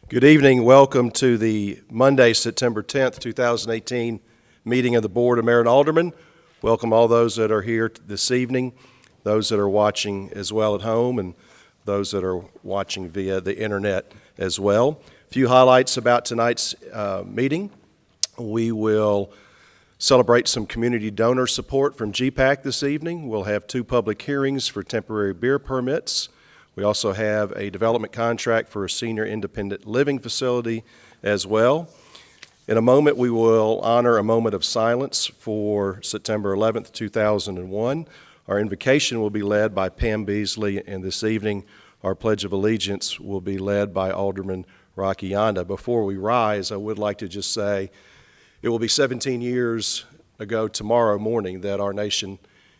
Good evening. Welcome to the Monday, September 10th, 2018 meeting of the Board of Mayor and Aldermen. Welcome all those that are here this evening, those that are watching as well at home, and those that are watching via the internet as well. A few highlights about tonight's meeting. We will celebrate some community donor support from GPAC this evening. We'll have 2 public hearings for temporary beer permits. We also have a development contract for a senior independent living facility as well. In a moment, we will honor a moment of silence for September 11th, 2001. Our invocation will be led by Pam Beasley, and this evening, our Pledge of Allegiance will be led by Alderman Rocky Yonda. Before we rise, I would like to just say it will be 17 years ago tomorrow morning that our nation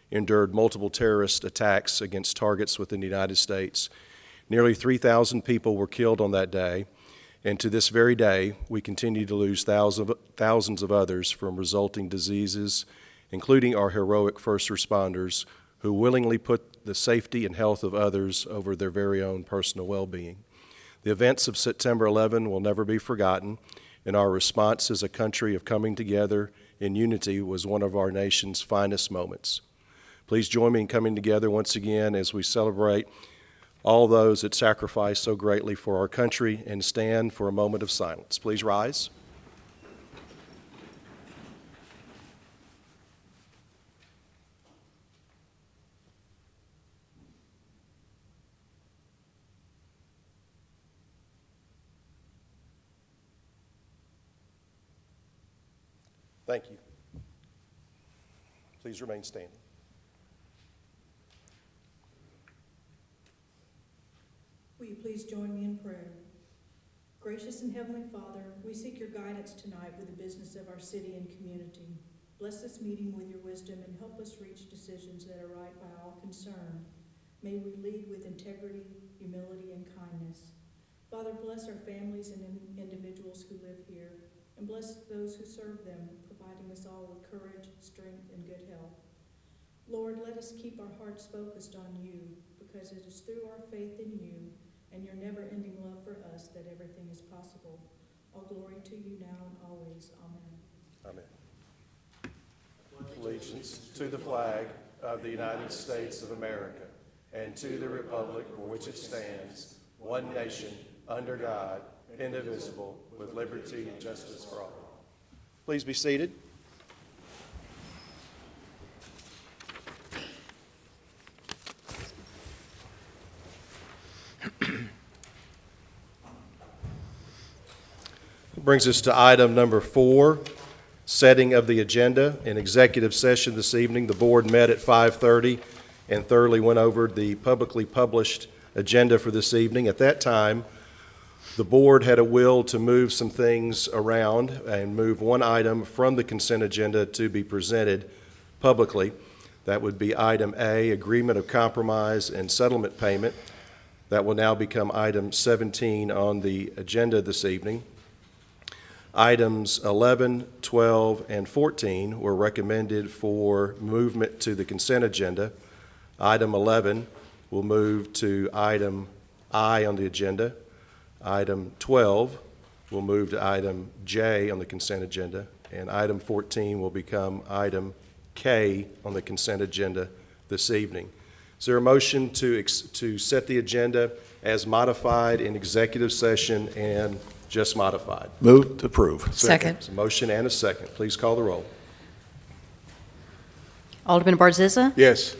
endured multiple terrorist attacks against targets within the United States. Nearly 3,000 people were killed on that day, and to this very day, we continue to lose thousands of others from resulting diseases, including our heroic first responders who willingly put the safety and health of others over their very own personal well-being. The events of September 11 will never be forgotten, and our response as a country of coming together in unity was one of our nation's finest moments. Please join me in coming together once again as we celebrate all those that sacrificed so greatly for our country and stand for a moment of silence. Please rise. Thank you. Please remain standing. Will you please join me in prayer? Gracious and Heavenly Father, we seek your guidance tonight with the business of our city and community. Bless this meeting with your wisdom and help us reach decisions that are right by all concerned. May we lead with integrity, humility, and kindness. Father, bless our families and individuals who live here, and bless those who serve them, providing us all with courage, strength, and good health. Lord, let us keep our hearts focused on you, because it is through our faith in you and your never-ending love for us that everything is possible. All glory to you now and always. Amen. Amen. Allegiance to the flag of the United States of America and to the republic for which it stands, one nation, under God, indivisible, with liberty and justice for all. Please be seated. Brings us to item number 4, setting of the agenda. In executive session this evening, the board met at 5:30 and thoroughly went over the publicly published agenda for this evening. At that time, the board had a will to move some things around and move one item from the consent agenda to be presented publicly. That would be item A, agreement of compromise and settlement payment. That will now become item 17 on the agenda this evening. Items 11, 12, and 14 were recommended for movement to the consent agenda. Item 11 will move to item I on the agenda. Item 12 will move to item J on the consent agenda, and item 14 will become item K on the consent agenda this evening. Is there a motion to set the agenda as modified in executive session and just modified? Move to approve. Second. There's a motion and a second. Please call the roll. Alderman Barzizza? Yes.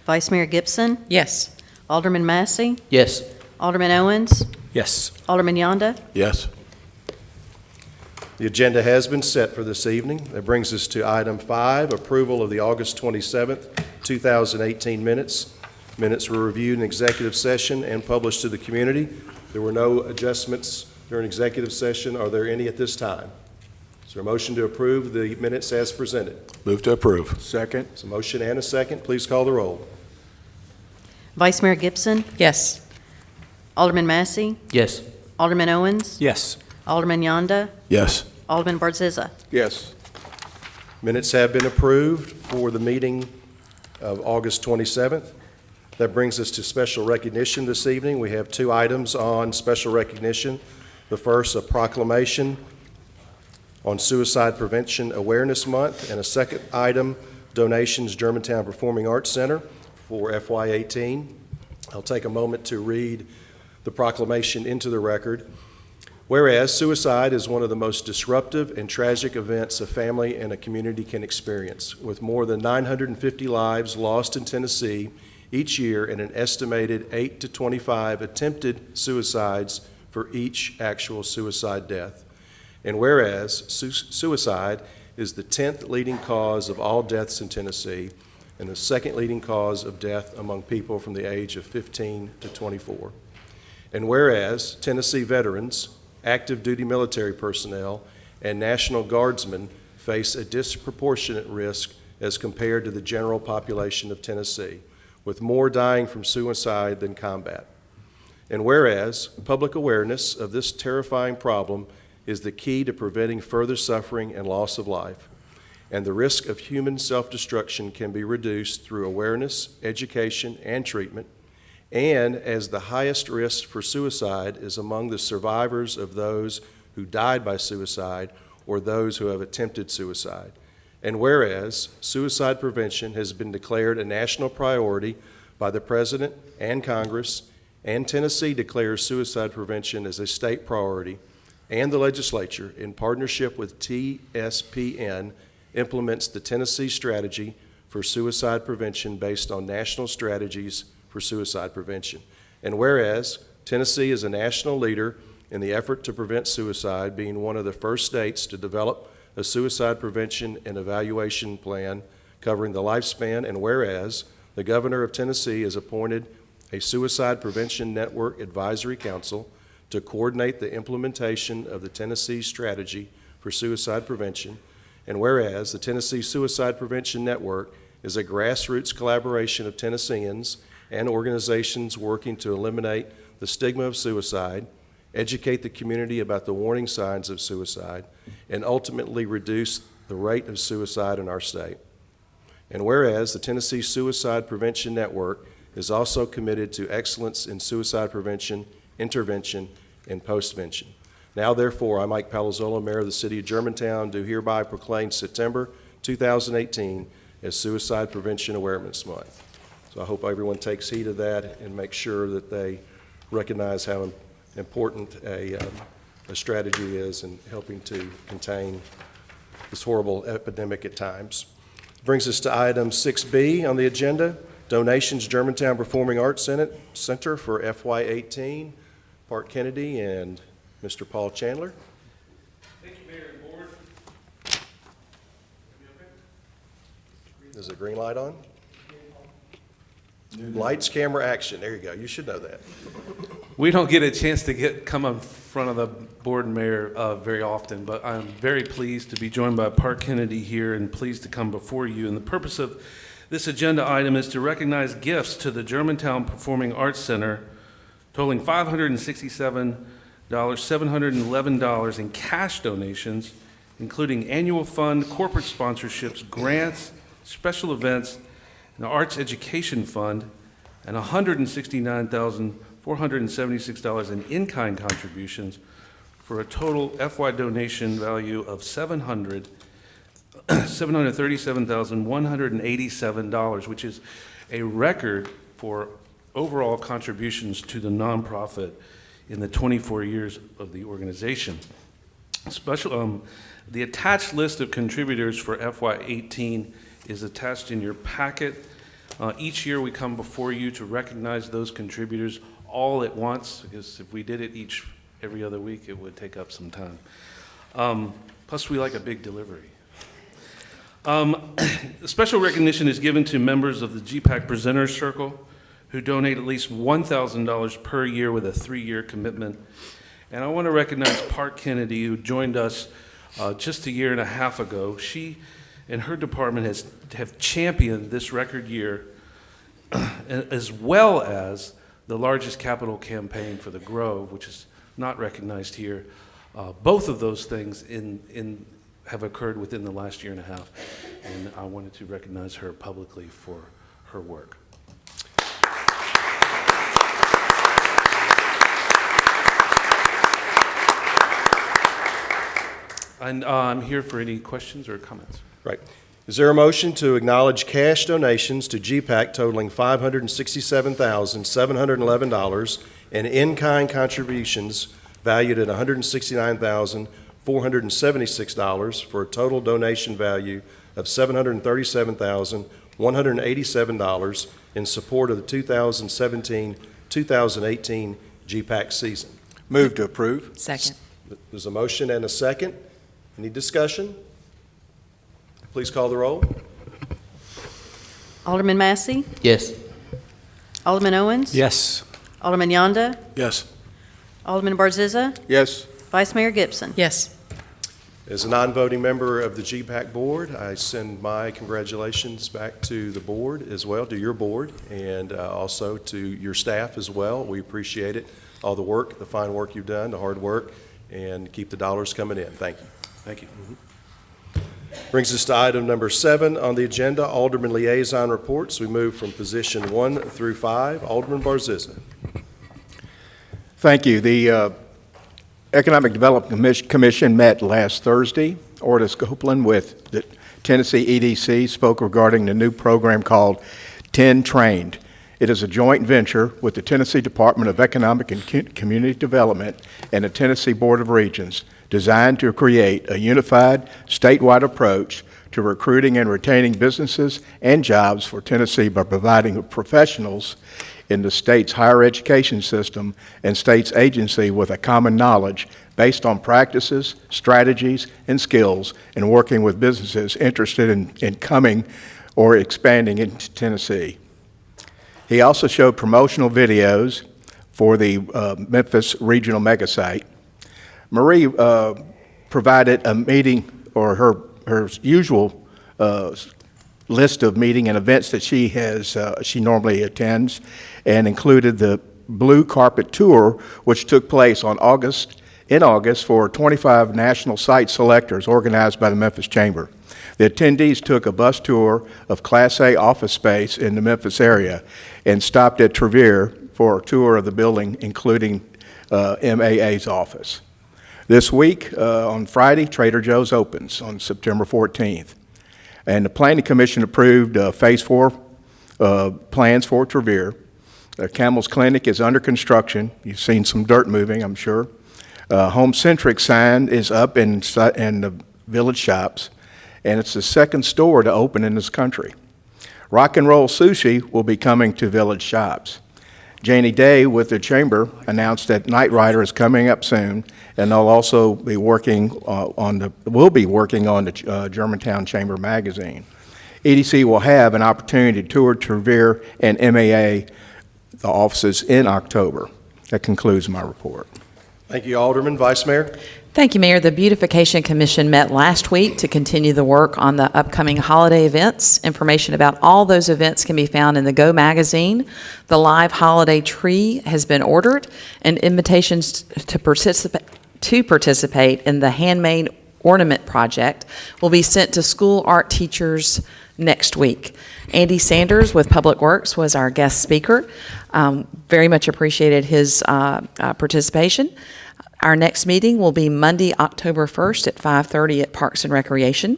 Vice Mayor Gibson? Yes. Alderman Massey? Yes. Alderman Owens? Yes. Alderman Yonda? Yes. The agenda has been set for this evening. That brings us to item 5, approval of the August 27th, 2018 minutes. Minutes were reviewed in executive session and published to the community. There were no adjustments during executive session. Are there any at this time? Is there a motion to approve the minutes as presented? Move to approve. Second. There's a motion and a second. Please call the roll. Vice Mayor Gibson? Yes. Alderman Massey? Yes. Alderman Owens? Yes. Alderman Yonda? Yes. Alderman Barzizza? Yes. Minutes have been approved for the meeting of August 27th. That brings us to special recognition this evening. We have 2 items on special recognition. The first, a proclamation on Suicide Prevention Awareness Month, and a second item, donations Germantown Performing Arts Center for FY18. I'll take a moment to read the proclamation into the record. Whereas suicide is one of the most disruptive and tragic events a family and a community can experience, with more than 950 lives lost in Tennessee each year and an estimated 8 to 25 attempted suicides for each actual suicide death. And whereas suicide is the 10th leading cause of all deaths in Tennessee and the second leading cause of death among people from the age of 15 to 24. And whereas Tennessee veterans, active duty military personnel, and National Guardsmen face a disproportionate risk as compared to the general population of Tennessee, with more dying from suicide than combat. And whereas public awareness of this terrifying problem is the key to preventing further suffering and loss of life, and the risk of human self-destruction can be reduced through awareness, education, and treatment, and as the highest risk for suicide is among the survivors of those who died by suicide or those who have attempted suicide. And whereas suicide prevention has been declared a national priority by the President and Congress, and Tennessee declares suicide prevention as a state priority, and the legislature, in partnership with TSPN, implements the Tennessee Strategy for Suicide Prevention based on national strategies for suicide prevention. And whereas Tennessee is a national leader in the effort to prevent suicide, being one of the first states to develop a suicide prevention and evaluation plan covering the lifespan, and whereas the governor of Tennessee has appointed a Suicide Prevention Network Advisory Council to coordinate the implementation of the Tennessee Strategy for Suicide Prevention, and whereas the Tennessee Suicide Prevention Network is a grassroots collaboration of Tennesseans and organizations working to eliminate the stigma of suicide, educate the community about the warning signs of suicide, and ultimately reduce the rate of suicide in our state. And whereas the Tennessee Suicide Prevention Network is also committed to excellence in suicide prevention, intervention, and postvention. Now, therefore, I, Mike Palazzolo, Mayor of the City of Germantown, do hereby proclaim September 2018 as Suicide Prevention Awareness Month. So I hope everyone takes heed of that and makes sure that they recognize how important a strategy is in helping to contain this horrible epidemic at times. Brings us to item 6B on the agenda, donations Germantown Performing Arts Center for FY18. Park Kennedy and Mr. Paul Chandler. Thank you, Mayor and Board. Is the green light on? Lights, camera, action. There you go. You should know that. We don't get a chance to come in front of the board and mayor very often, but I'm very pleased to be joined by Park Kennedy here and pleased to come before you. And the purpose of this agenda item is to recognize gifts to the Germantown Performing Arts Center totaling $711 in cash donations, including annual fund, corporate sponsorships, grants, special events, an arts education fund, and $169,476 in in-kind contributions for a total FY donation value of $737,187, which is a record for overall contributions to the nonprofit in the 24 years of the organization. The attached list of contributors for FY18 is attached in your packet. Each year we come before you to recognize those contributors all at once, because if we did it every other week, it would take up some time. Plus, we like a big delivery. Special recognition is given to members of the GPAC Presenters Circle who donate at least $1,000 per year with a 3-year commitment. And I want to recognize Park Kennedy, who joined us just a year and a half ago. She and her department have championed this record year, as well as the largest capital campaign for the Grove, which is not recognized here. Both of those things have occurred within the last year and a half, and I wanted to recognize her publicly for her work. And I'm here for any questions or comments. Right. Is there a motion to acknowledge cash donations to GPAC totaling $567,711 and in-kind contributions valued at $169,476 for a total donation value of $737,187 in support of the 2017-2018 GPAC season? Move to approve. Second. There's a motion and a second. Any discussion? Please call the roll. Alderman Massey? Yes. Alderman Owens? Yes. Alderman Yonda? Yes. Alderman Barzizza? Yes. Vice Mayor Gibson? Yes. As a non-voting member of the GPAC board, I send my congratulations back to the board as well, to your board, and also to your staff as well. We appreciate it, all the work, the fine work you've done, the hard work, and keep the dollars coming in. Thank you. Thank you. Brings us to item number 7 on the agenda, Alderman Liaison Reports. We move from position 1 through 5. Alderman Barzizza. Thank you. The Economic Development Commission met last Thursday. Ortis Copeland with the Tennessee EDC spoke regarding the new program called 10 Trained. It is a joint venture with the Tennessee Department of Economic and Community Development and the Tennessee Board of Regents, designed to create a unified statewide approach to recruiting and retaining businesses and jobs for Tennessee by providing professionals in the state's higher education system and state's agency with a common knowledge based on practices, strategies, and skills in working with businesses interested in coming or expanding into Tennessee. He also showed promotional videos for the Memphis Regional Megasite. Marie provided a meeting, or her usual list of meeting and events that she normally attends, and included the Blue Carpet Tour, which took place in August for 25 national site selectors organized by the Memphis Chamber. The attendees took a bus tour of Class A office space in the Memphis area and stopped at Trevere for a tour of the building, including MAA's office. This week, on Friday, Trader Joe's opens on September 14th. And the Planning Commission approved Phase 4 plans for Trevere. Camel's Clinic is under construction. You've seen some dirt moving, I'm sure. Home-centric sign is up in the village shops, and it's the second store to open in this country. Rock and Roll Sushi will be coming to village shops. Janie Day with the Chamber announced that Knight Rider is coming up soon, and they'll also be working on the Germantown Chamber magazine. EDC will have an opportunity to tour Trevere and MAA, the offices, in October. That concludes my report. Thank you, Alderman. Vice Mayor? Thank you, Mayor. The Beautification Commission met last week to continue the work on the upcoming holiday events. Information about all those events can be found in the Go magazine. The live holiday tree has been ordered, and invitations to participate in the handmade ornament project will be sent to school art teachers next week. Andy Sanders with Public Works was our guest speaker. Very much appreciated his participation. Our next meeting will be Monday, October 1st at 5:30 at Parks and Recreation.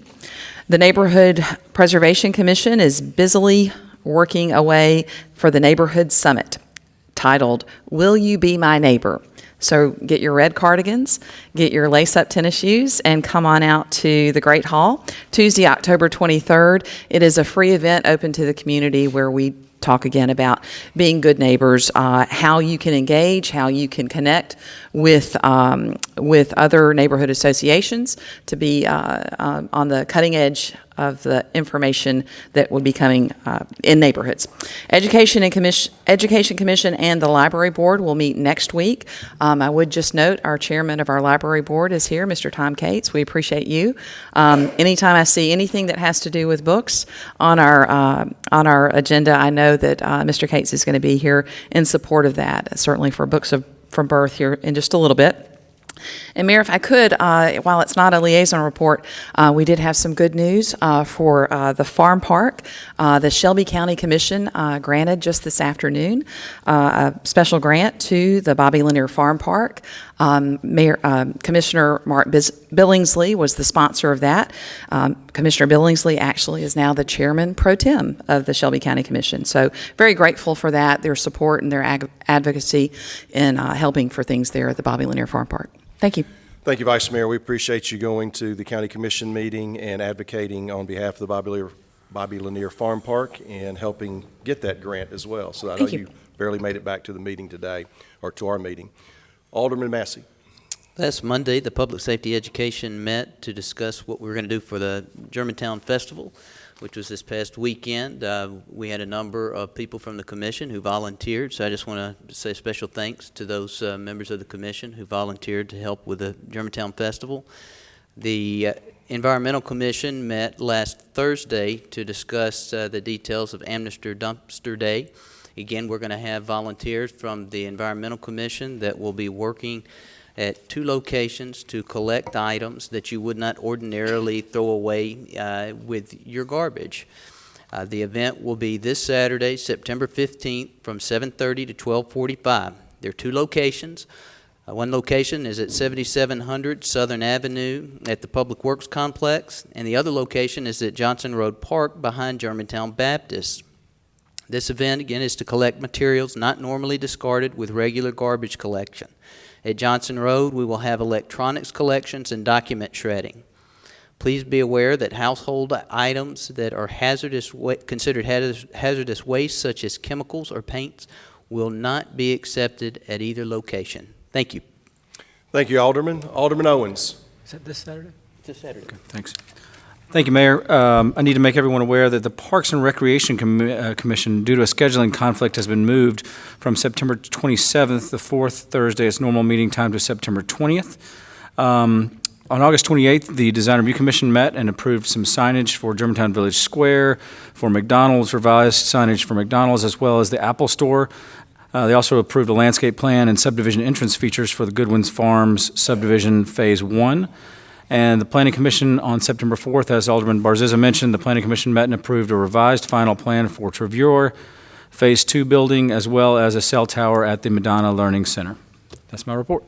The Neighborhood Preservation Commission is busily working away for the Neighborhood Summit, titled, Will You Be My Neighbor? So get your red cardigans, get your lace-up tennis shoes, and come on out to the Great Hall. Tuesday, October 23rd, it is a free event open to the community where we talk again about being good neighbors, how you can engage, how you can connect with other neighborhood associations to be on the cutting edge of the information that would be coming in neighborhoods. Education Commission and the Library Board will meet next week. I would just note our chairman of our Library Board is here, Mr. Tom Cates. We appreciate you. Anytime I see anything that has to do with books on our agenda, I know that Mr. Cates is going to be here in support of that, certainly for Books from Birth here in just a little bit. And Mayor, if I could, while it's not a liaison report, we did have some good news for the farm park. The Shelby County Commission granted just this afternoon a special grant to the Bobby Lanier Farm Park. Commissioner Mark Billingsley was the sponsor of that. Commissioner Billingsley actually is now the chairman pro tem of the Shelby County Commission. So very grateful for that, their support and their advocacy in helping for things there at the Bobby Lanier Farm Park. Thank you. Thank you, Vice Mayor. We appreciate you going to the County Commission meeting and advocating on behalf of the Bobby Lanier Farm Park and helping get that grant as well. So I know Thank you. you barely made it back to the meeting today, or to our meeting. Alderman Massey. Last Monday, the Public Safety Education met to discuss what we were going to do for the Germantown Festival, which was this past weekend. We had a number of people from the commission who volunteered, so I just want to say special thanks to those members of the commission who volunteered to help with the Germantown Festival. The Environmental Commission met last Thursday to discuss the details of Amnesty Dumpster Day. Again, we're going to have volunteers from the Environmental Commission that will be working at 2 locations to collect items that you would not ordinarily throw away with your garbage. The event will be this Saturday, September 15th, from 7:30 to 12:45. There are 2 locations. One location is at 7700 Southern Avenue at the Public Works Complex, and the other location is at Johnson Road Park behind Germantown Baptist. This event, again, is to collect materials not normally discarded with regular garbage collection. At Johnson Road, we will have electronics collections and document shredding. Please be aware that household items that are considered hazardous waste, such as chemicals or paints, will not be accepted at either location. Thank you. Thank you, Alderman. Alderman Owens. Is that this Saturday? This Saturday. Okay, thanks. Thank you, Mayor. I need to make everyone aware that the Parks and Recreation Commission, due to a scheduling conflict, has been moved from September 27th, the 4th Thursday, its normal meeting time, to September 20th. On August 28th, the Design Review Commission met and approved some signage for Germantown Village Square, for McDonald's, revised signage for McDonald's, as well as the Apple Store. They also approved a landscape plan and subdivision entrance features for the Goodwin's Farms subdivision Phase 1. And the Planning Commission on September 4th, as Alderman Barzizza mentioned, the Planning Commission met and approved a revised final plan for Trevure Phase 2 building, as well as a cell tower at the Madonna Learning Center. That's my report.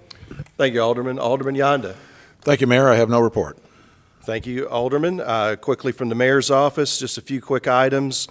Thank you, Alderman. Alderman Yonda. Thank you, Mayor. I have no report. Thank you, Alderman. Quickly from the mayor's office, just a few quick items.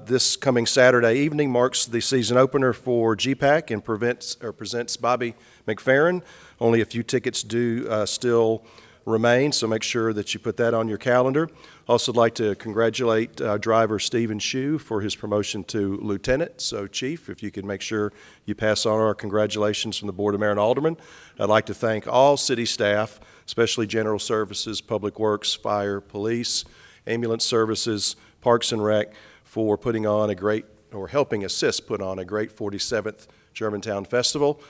This coming Saturday evening marks the season opener for GPAC and presents Bobby McFerrin. Only a few tickets do still remain, so make sure that you put that on your calendar. Also like to congratulate driver Stephen Shue for his promotion to lieutenant. So Chief, if you could make sure you pass on our congratulations from the Board of Mayor and Aldermen. I'd like to thank all city staff, especially General Services, Public Works, Fire, Police, Ambulance Services, Parks and Rec, for putting on helping assist put on a great 47th Germantown Festival.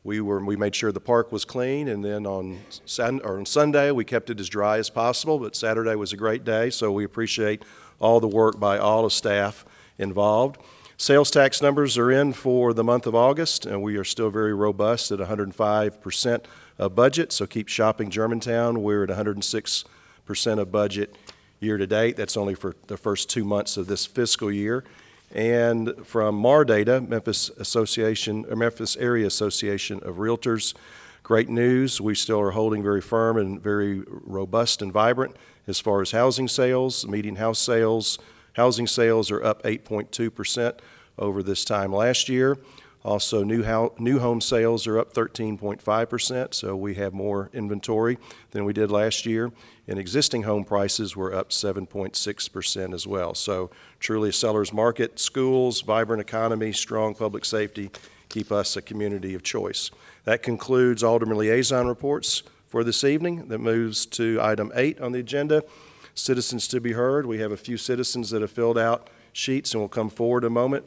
We made sure the park was clean, and then on Sunday we kept it as dry as possible, but Saturday was a great day, so we appreciate all the work by all of staff involved. Sales tax numbers are in for the month of August, and we are still very robust at 105% of budget, so keep shopping Germantown. We're at 106% of budget year to date. That's only for the first 2 months of this fiscal year. And from MAR data, Memphis Area Association of Realtors, great news. We still are holding very firm and very robust and vibrant as far as housing sales. Median house sales, housing sales are up 8.2% over this time last year. Also, new home sales are up 13.5%, so we have more inventory than we did last year. And existing home prices were up 7.6% as well. So truly a seller's market. Schools, vibrant economy, strong public safety keep us a community of choice. That concludes Alderman Liaison reports for this evening. That moves to item 8 on the agenda, citizens to be heard. We have a few citizens that have filled out sheets and will come forward in a moment.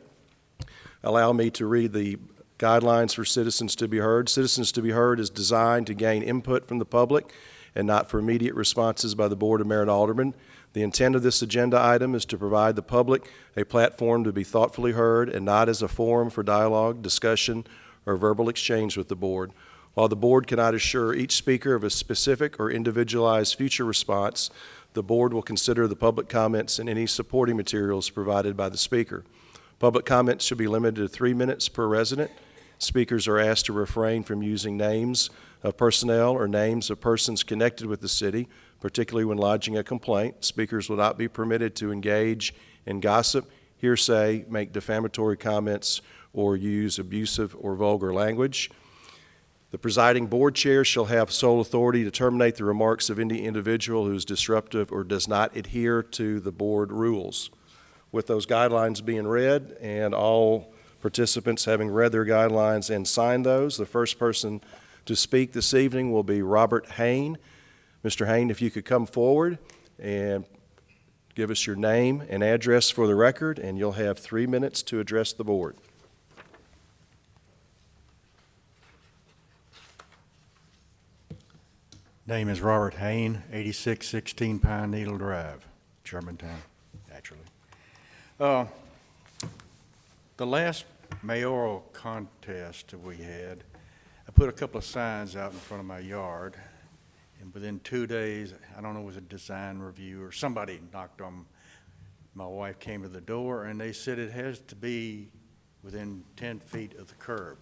Allow me to read the guidelines for citizens to be heard. Citizens to be heard is designed to gain input from the public and not for immediate responses by the Board of Mayor and Aldermen. The intent of this agenda item is to provide the public a platform to be thoughtfully heard and not as a forum for dialogue, discussion, or verbal exchange with the board. While the board cannot assure each speaker of a specific or individualized future response, the board will consider the public comments and any supporting materials provided by the speaker. Public comments should be limited to 3 minutes per resident. Speakers are asked to refrain from using names of personnel or names of persons connected with the city, particularly when lodging a complaint. Speakers will not be permitted to engage in gossip, hearsay, make defamatory comments, or use abusive or vulgar language. The presiding board chair shall have sole authority to terminate the remarks of any individual who is disruptive or does not adhere to the board rules. With those guidelines being read and all participants having read their guidelines and signed those, the first person to speak this evening will be Robert Hain. Mr. Hain, if you could come forward and give us your name and address for the record, and you'll have 3 minutes to address the board. Name is Robert Hain, 8616 Pine Needle Drive, Germantown, actually. The last mayoral contest that we had, I put a couple of signs out in front of my yard, and within 2 days, I don't know, it was a design review or somebody knocked on, my wife came to the door and they said it has to be within 10 feet of the curb.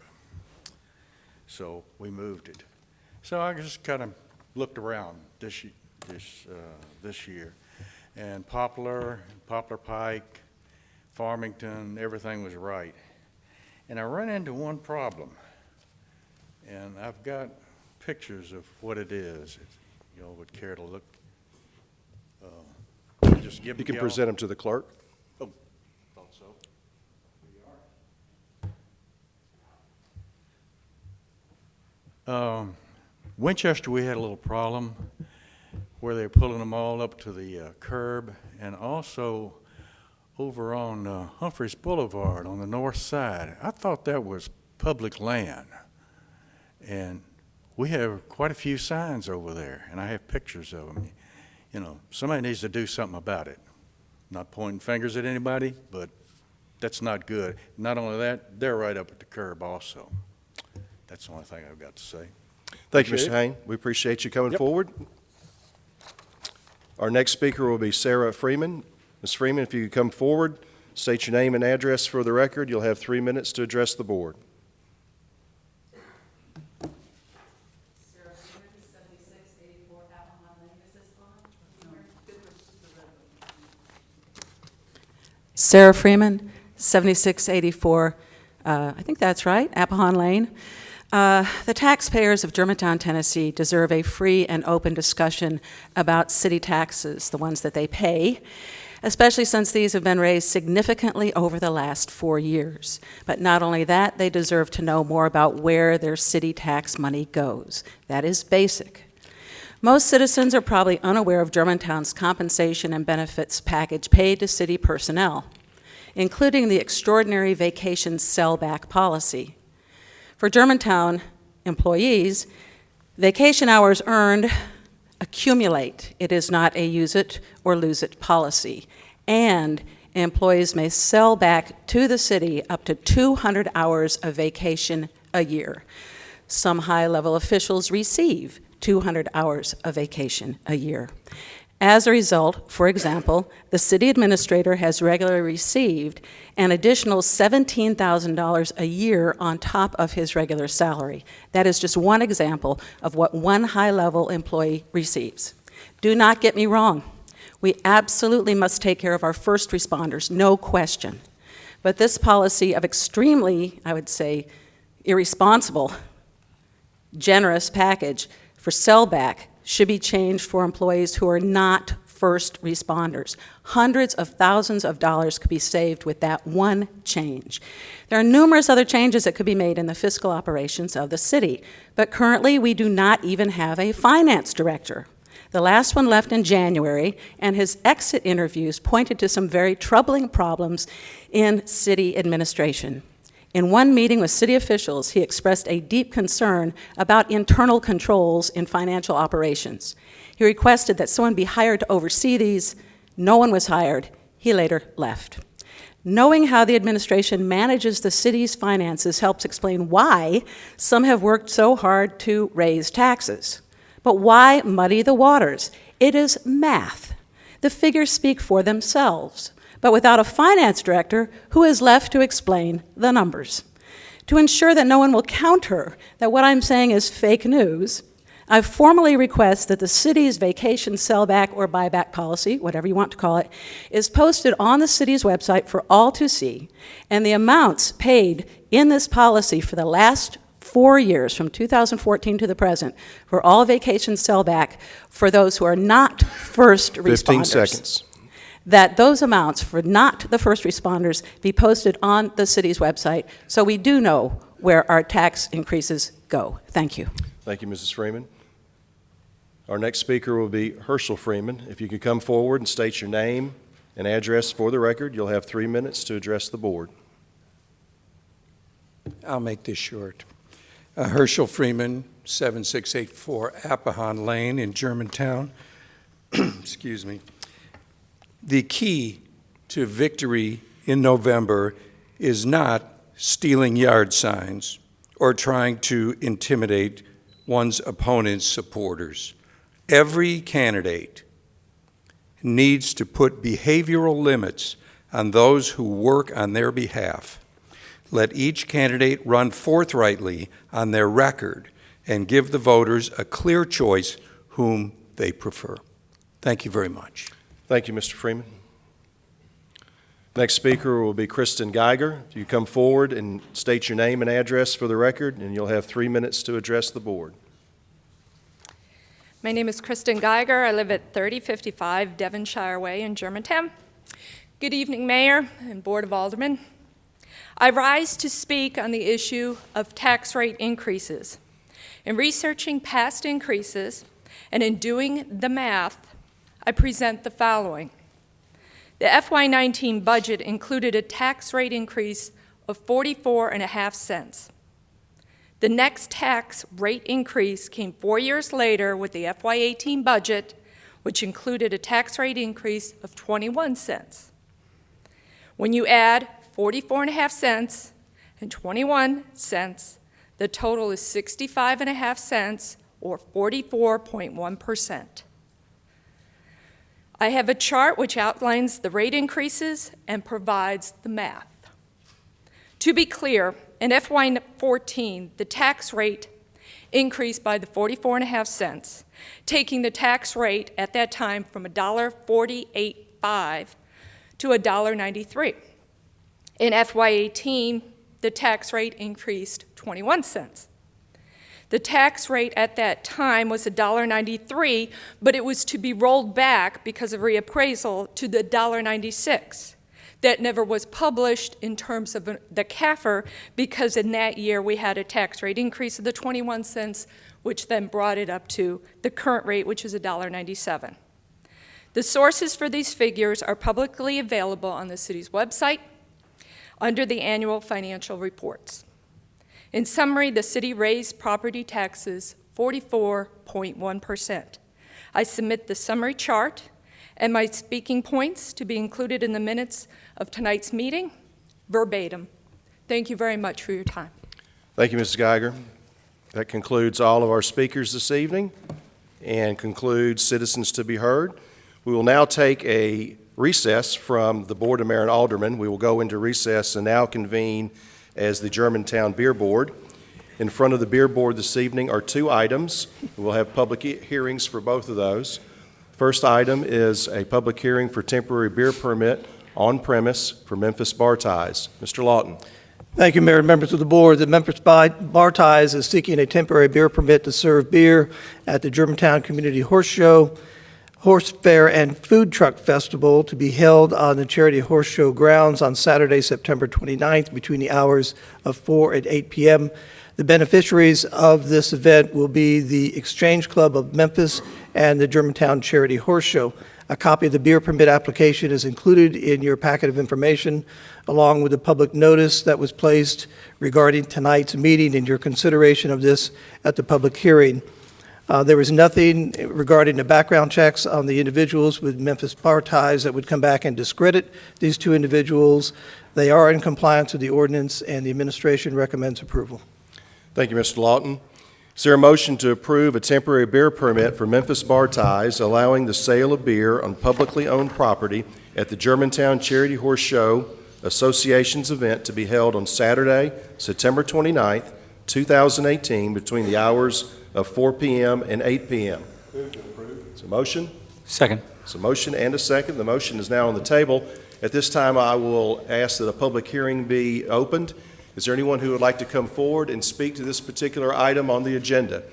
So we moved it. So I just kind of looked around this year, and Poplar Pike, Farmington, everything was right. And I run into one problem, and I've got pictures of what it is, if you all would care to look. Just give You can y'all- present them to the clerk. Oh, thought so. Here you are. Winchester, we had a little problem where they're pulling them all up to the curb, and also over on Humphreys Boulevard on the north side. I thought that was public land, and we have quite a few signs over there, and I have pictures of them. You know, somebody needs to do something about it. Not pointing fingers at anybody, but that's not good. Not only that, they're right up at the curb also. That's the only thing I've got to say. Thank you, Mr. Appreciate it. Hain. We appreciate you coming Yep. forward. Our next speaker will be Sarah Freeman. Ms. Freeman, if you could come forward, state your name and address for the record. You'll have 3 minutes to address the board. Sarah Freeman, 7684 Appleton Lane. Is this on? Sarah Freeman, 7684, I think that's right, Appleton Lane. The taxpayers of Germantown, Tennessee deserve a free and open discussion about city taxes, the ones that they pay, especially since these have been raised significantly over the last 4 years. But not only that, they deserve to know more about where their city tax money goes. That is basic. Most citizens are probably unaware of Germantown's compensation and benefits package paid to city personnel, including the extraordinary vacation sellback policy. For Germantown employees, vacation hours earned accumulate. It is not a use it or lose it policy. And employees may sell back to the city up to 200 hours of vacation a year. Some high-level officials receive 200 hours of vacation a year. As a result, for example, the city administrator has regularly received an additional $17,000 a year on top of his regular salary. That is just one example of what one high-level employee receives. Do not get me wrong. We absolutely must take care of our first responders, no question. But this policy of extremely, I would say, irresponsible, generous package for sellback should be changed for employees who are not first responders. Hundreds of thousands of dollars could be saved with that one change. There are numerous other changes that could be made in the fiscal operations of the city, but currently we do not even have a finance director. The last one left in January, and his exit interviews pointed to some very troubling problems in city administration. In one meeting with city officials, he expressed a deep concern about internal controls in financial operations. He requested that someone be hired to oversee these. No one was hired. He later left. Knowing how the administration manages the city's finances helps explain why some have worked so hard to raise taxes. But why muddy the waters? It is math. The figures speak for themselves. But without a finance director, who is left to explain the numbers? To ensure that no one will counter that what I'm saying is fake news, I formally request that the city's vacation sellback or buyback policy, whatever you want to call it, is posted on the city's website for all to see, and the amounts paid in this policy for the last 4 years, from 2014 to the present, for all vacation sellback for those who are not first responders. 15 seconds. That those amounts for not the first responders be posted on the city's website so we do know where our tax increases go. Thank you. Thank you, Mrs. Freeman. Our next speaker will be Herschel Freeman. If you could come forward and state your name and address for the record, you'll have 3 minutes to address the board. I'll make this short. Herschel Freeman, 7684 Appahan Lane in Germantown. Excuse me. The key to victory in November is not stealing yard signs or trying to intimidate one's opponent's supporters. Every candidate needs to put behavioral limits on those who work on their behalf. Let each candidate run forthrightly on their record and give the voters a clear choice whom they prefer. Thank you very much. Thank you, Mr. Freeman. Next speaker will be Kristen Geiger. If you come forward and state your name and address for the record, and you'll have 3 minutes to address the board. My name is Kristen Geiger. I live at 3055 Devonshire Way in Germantown. Good evening, Mayor and Board of Aldermen. I rise to speak on the issue of tax rate increases. In researching past increases and in doing the math, I present the following. The FY19 budget included a tax rate increase of 44.5 cents. The next tax rate increase came 4 years later with the FY18 budget, which included a tax rate increase of 21 cents. When you add 44.5 cents and 21 cents, the total is 65.5 cents, or 44.1%. I have a chart which outlines the rate increases and provides the math. To be clear, in FY14, the tax rate increased by the 44.5 cents, taking the tax rate at that time from $1.485 to $1.93. In FY18, the tax rate increased 21 cents. The tax rate at that time was $1.93, but it was to be rolled back because of reappraisal to the $1.96. That never was published in terms of the CAFR because in that year we had a tax rate increase of the 21 cents, which then brought it up to the current rate, which is $1.97. The sources for these figures are publicly available on the city's website under the annual financial reports. In summary, the city raised property taxes 44.1%. I submit the summary chart and my speaking points to be included in the minutes of tonight's meeting, verbatim. Thank you very much for your time. Thank you, Mrs. Geiger. That concludes all of our speakers this evening and concludes citizens to be heard. We will now take a recess from the Board of Mayor and Aldermen. We will go into recess and now convene as the Germantown Beer Board. In front of the Beer Board this evening are 2 items. We'll have public hearings for both of those. First item is a public hearing for temporary beer permit on premise for Memphis Bar Ties. Mr. Lawton. Thank you, Mayor and members of the board. The Memphis Bar Ties is seeking a temporary beer permit to serve beer at the Germantown Community Horse Show, Horse Fair, and Food Truck Festival to be held on the Charity Horse Show grounds on Saturday, September 29th between the hours of 4 and 8 p.m. The beneficiaries of this event will be the Exchange Club of Memphis and the Germantown Charity Horse Show. A copy of the beer permit application is included in your packet of information, along with the public notice that was placed regarding tonight's meeting and your consideration of this at the public hearing. There was nothing regarding the background checks on the individuals with Memphis Bar Ties that would come back and discredit these 2 individuals. They are in compliance with the ordinance, and the administration recommends approval. Thank you, Mr. Lawton. Is there a motion to approve a temporary beer permit for Memphis Bar Ties allowing the sale of beer on publicly owned property at the Germantown Charity Horse Show, Association's event to be held on Saturday, September 29th, 2018, between the hours of 4 p.m. and 8 p.m. It's a motion. Second. It's a motion and a second. The motion is now on the table. At this time, I will ask that a public hearing be opened. Is there anyone who would like to come forward and speak to this particular item on the agenda?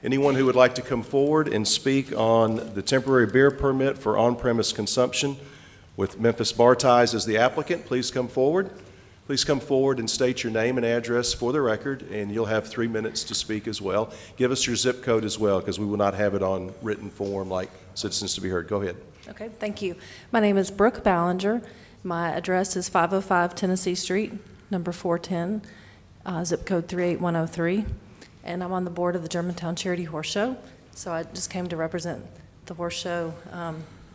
Anyone who would like to come forward and speak on the temporary beer permit for on-premise consumption with Memphis Bar Ties as the applicant, please come forward. Please come forward and state your name and address for the record, and you'll have 3 minutes to speak as well. Give us your zip code as well, because we will not have it on written form like citizens to be heard. Go ahead. Okay, thank you. My name is Brooke Ballinger. My address is 505 Tennessee Street, number 410, zip code 38103. And I'm on the board of the Germantown Charity Horse Show. So I just came to represent the horse show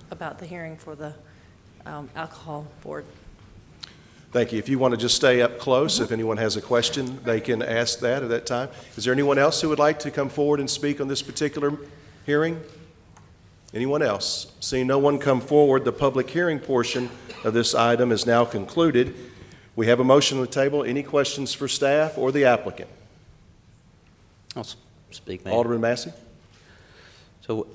about the hearing for the alcohol board. Thank you. If you want to just stay up close, if anyone has a question, they can ask that at that time. Is there anyone else who would like to come forward and speak on this particular hearing? Anyone else? Seeing no one come forward, the public hearing portion of this item is now concluded. We have a motion on the table. Any questions for staff or the applicant? I'll speak, Mayor. Alderman Massey? So,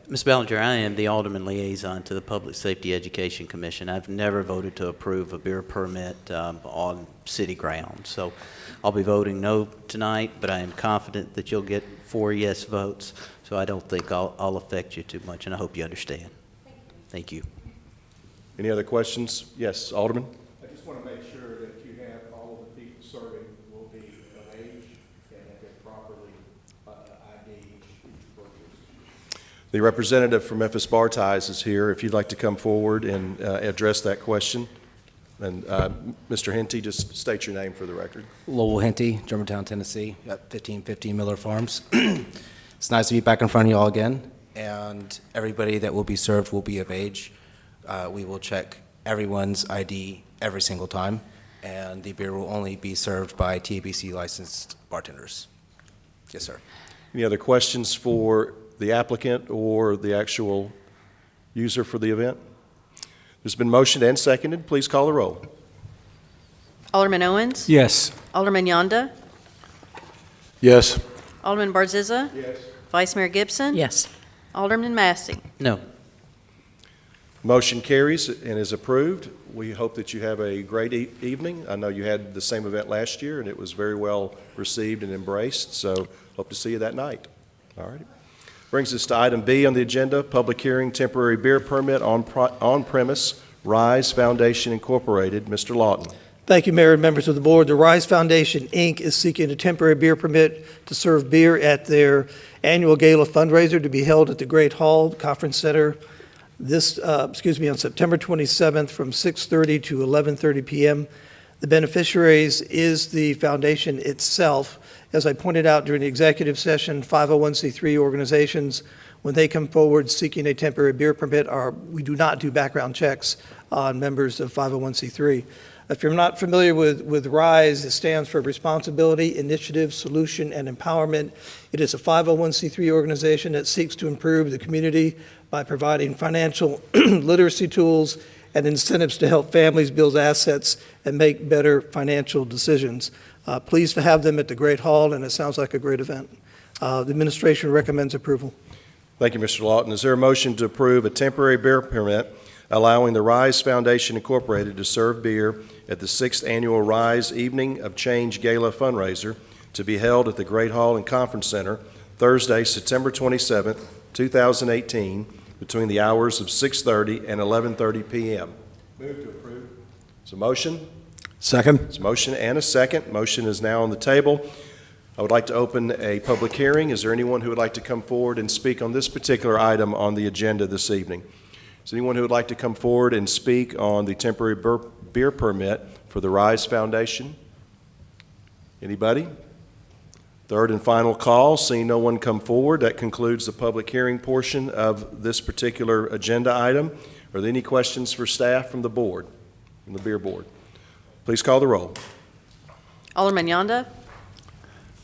Ms. Ballinger, I am the Alderman liaison to the Public Safety Education Commission. I've never voted to approve a beer permit on city grounds. So I'll be voting no tonight, but I am confident that you'll get 4 yes votes. So I don't think I'll affect you too much, and I hope you understand. Thank you. Any other questions? Yes, Alderman? I just want to make sure that you have all of the people serving will be of age and that they're properly ID each purchase. The representative from Memphis Bar Ties is here. If you'd like to come forward and address that question. And Mr. Henty, just state your name for the record. Lowell Henty, Germantown, Tennessee, at 1515 Miller Farms. It's nice to be back in front of you all again, and everybody that will be served will be of age. We will check everyone's ID every single time, and the beer will only be served by TABC licensed bartenders. Yes, sir. Any other questions for the applicant or the actual user for the event? There's been motioned and seconded. Please call the roll. Alderman Owens? Yes. Alderman Yonda? Yes. Alderman Barzizza? Yes. Vice Mayor Gibson? Yes. Alderman Massey? No. Motion carries and is approved. We hope that you have a great evening. I know you had the same event last year, and it was very well received and embraced, so hope to see you that night. All right. Brings us to item B on the agenda, public hearing, temporary beer permit on-premise, Rise Foundation Incorporated. Mr. Lawton. Thank you, Mayor and members of the board. The Rise Foundation, Inc. is seeking a temporary beer permit to serve beer at their annual gala fundraiser to be held at the Great Hall Conference Center on September 27th from 6:30 to 11:30 p.m. The beneficiaries is the foundation itself. As I pointed out during the executive session, 501c3 organizations, when they come forward seeking a temporary beer permit, we do not do background checks on members of 501c3. If you're not familiar with RISE, it stands for Responsibility, Initiative, Solution, and Empowerment. It is a 501c3 organization that seeks to improve the community by providing financial literacy tools and incentives to help families build assets and make better financial decisions. Pleased to have them at the Great Hall, and it sounds like a great event. The administration recommends approval. Thank you, Mr. Lawton. Is there a motion to approve a temporary beer permit allowing the Rise Foundation Incorporated to serve beer at the 6th Annual Rise Evening of Change Gala fundraiser to be held at the Great Hall and Conference Center Thursday, September 27th, 2018, between the hours of 6:30 and 11:30 p.m.? Move to approve. Is a motion? Second. It's a motion and a second. Motion is now on the table. I would like to open a public hearing. Is there anyone who would like to come forward and speak on this particular item on the agenda this evening? Is there anyone who would like to come forward and speak on the temporary beer permit for the Rise Foundation? Anybody? Third and final call. Seeing no one come forward, that concludes the public hearing portion of this particular agenda item. Are there any questions for staff from the board, from the beer board? Please call the roll. Alderman Yonda?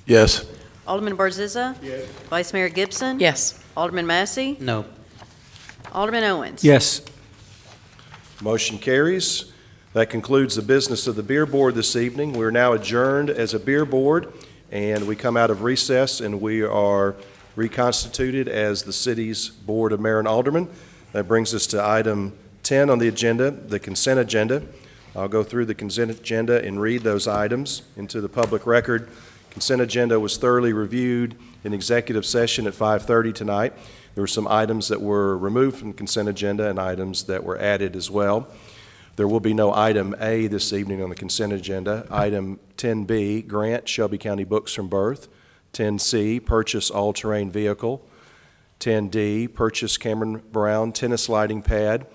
Yes. Alderman Barzizza? Yes. Vice Mayor Gibson? Yes. Alderman Massey? No. Alderman Owens? Yes. Motion carries. That concludes the business of the Beer Board this evening. We're now adjourned as a Beer Board, and we come out of recess, and we are reconstituted as the city's Board of Mayor and Aldermen. That brings us to item 10 on the agenda, the consent agenda. I'll go through the consent agenda and read those items into the public record. Consent agenda was thoroughly reviewed in executive session at 5:30 tonight. There were some items that were removed from the consent agenda and items that were added as well. There will be no item A this evening on the consent agenda. Item 10B, grant Shelby County books from birth. 10C, purchase all-terrain vehicle. 10D, purchase Cameron Brown tennis lighting pad,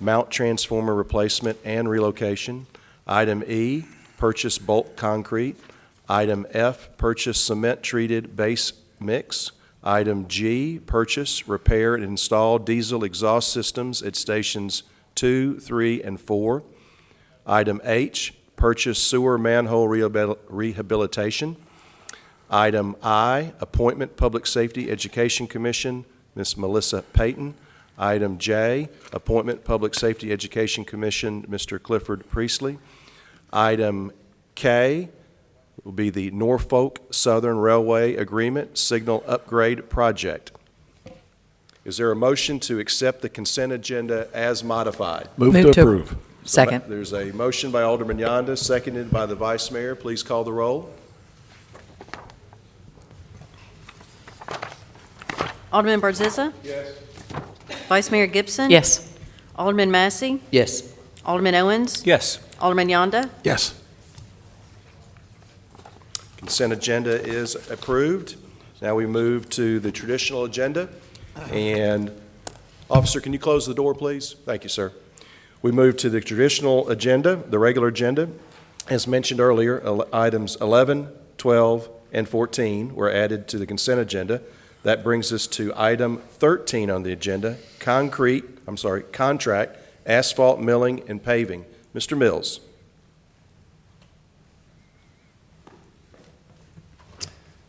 mount transformer replacement and relocation. Item E, purchase bulk concrete. Item F, purchase cement-treated base mix. Item G, purchase, repair, and install diesel exhaust systems at stations 2, 3, and 4. Item H, purchase sewer manhole rehabilitation. Item I, appointment Public Safety Education Commission, Ms. Melissa Payton. Item J, appointment Public Safety Education Commission, Mr. Clifford Priestley. Item K will be the Norfolk Southern Railway Agreement Signal Upgrade Project. Is there a motion to accept the consent agenda as modified? Move to approve. Second. There's a motion by Alderman Yonda, seconded by the Vice Mayor. Please call the roll. Alderman Barzizza? Yes. Vice Mayor Gibson? Yes. Alderman Massey? Yes. Alderman Owens? Yes. Alderman Yonda? Yes. Consent agenda is approved. Now we move to the traditional agenda. And Officer, can you close the door, please? Thank you, sir. We move to the traditional agenda, the regular agenda. As mentioned earlier, items 11, 12, and 14 were added to the consent agenda. That brings us to item 13 on the agenda, contract, asphalt milling and paving. Mr. Mills.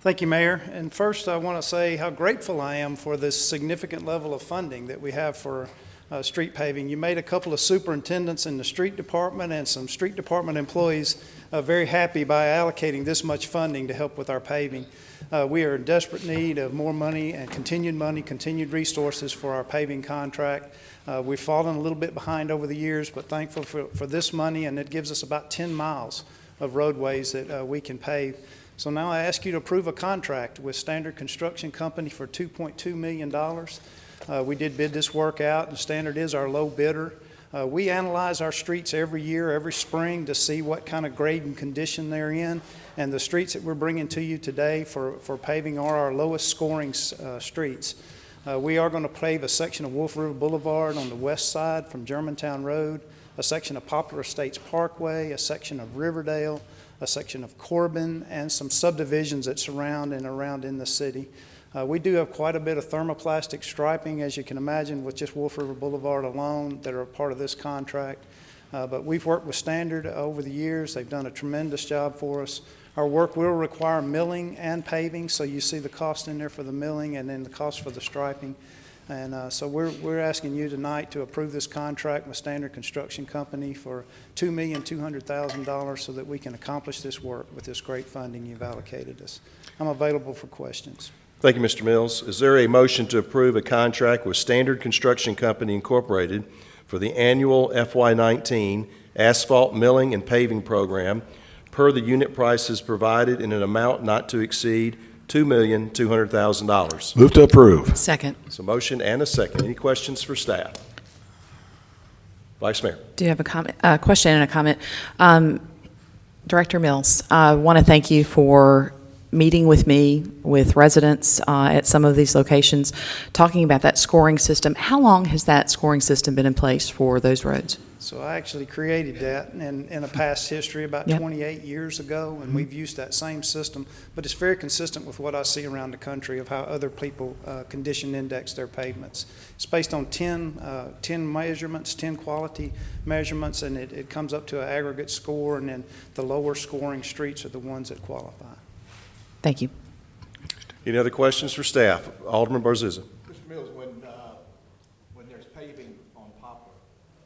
Thank you, Mayor. And first, I want to say how grateful I am for this significant level of funding that we have for street paving. You made a couple of superintendents in the street department and some street department employees very happy by allocating this much funding to help with our paving. We are in desperate need of more money, continued resources for our paving contract. We've fallen a little bit behind over the years, but thankful for this money, and it gives us about 10 miles of roadways that we can pave. So now I ask you to approve a contract with Standard Construction Company for $2.2 million. We did bid this work out, and Standard is our low bidder. We analyze our streets every year, every spring, to see what kind of grade and condition they're in. And the streets that we're bringing to you today for paving are our lowest scoring streets. We are going to pave a section of Wolf River Boulevard on the west side from Germantown Road, a section of Poplar Estates Parkway, a section of Riverdale, a section of Corbin, and some subdivisions that surround and around in the city. We do have quite a bit of thermoplastic striping, as you can imagine, with just Wolf River Boulevard alone that are a part of this contract. But we've worked with Standard over the years. They've done a tremendous job for us. Our work will require milling and paving, so you see the cost in there for the milling and then the cost for the striping. And so we're asking you tonight to approve this contract with Standard Construction Company for $2,200,000 so that we can accomplish this work with this great funding you've allocated us. I'm available for questions. Thank you, Mr. Mills. Is there a motion to approve a contract with Standard Construction Company Incorporated for the annual FY19 asphalt milling and paving program per the unit prices provided in an amount not to exceed $2,200,000? Move to approve. Second. So motion and a second. Any questions for staff? Vice Mayor. Do you have a comment, question and a comment? Director Mills, I want to thank you for meeting with me, with residents at some of these locations, talking about that scoring system. How long has that scoring system been in place for those roads? So I actually created that in a past history about 28 years ago, and we've used that same system, but it's very consistent with what I see around the country of how other people condition index their pavements. It's based on 10 measurements, 10 quality measurements, and it comes up to an aggregate score, and then the lower scoring streets are the ones that qualify. Thank you. Any other questions for staff? Alderman Barzizza. Mr. Mills, when there's paving on Poplar,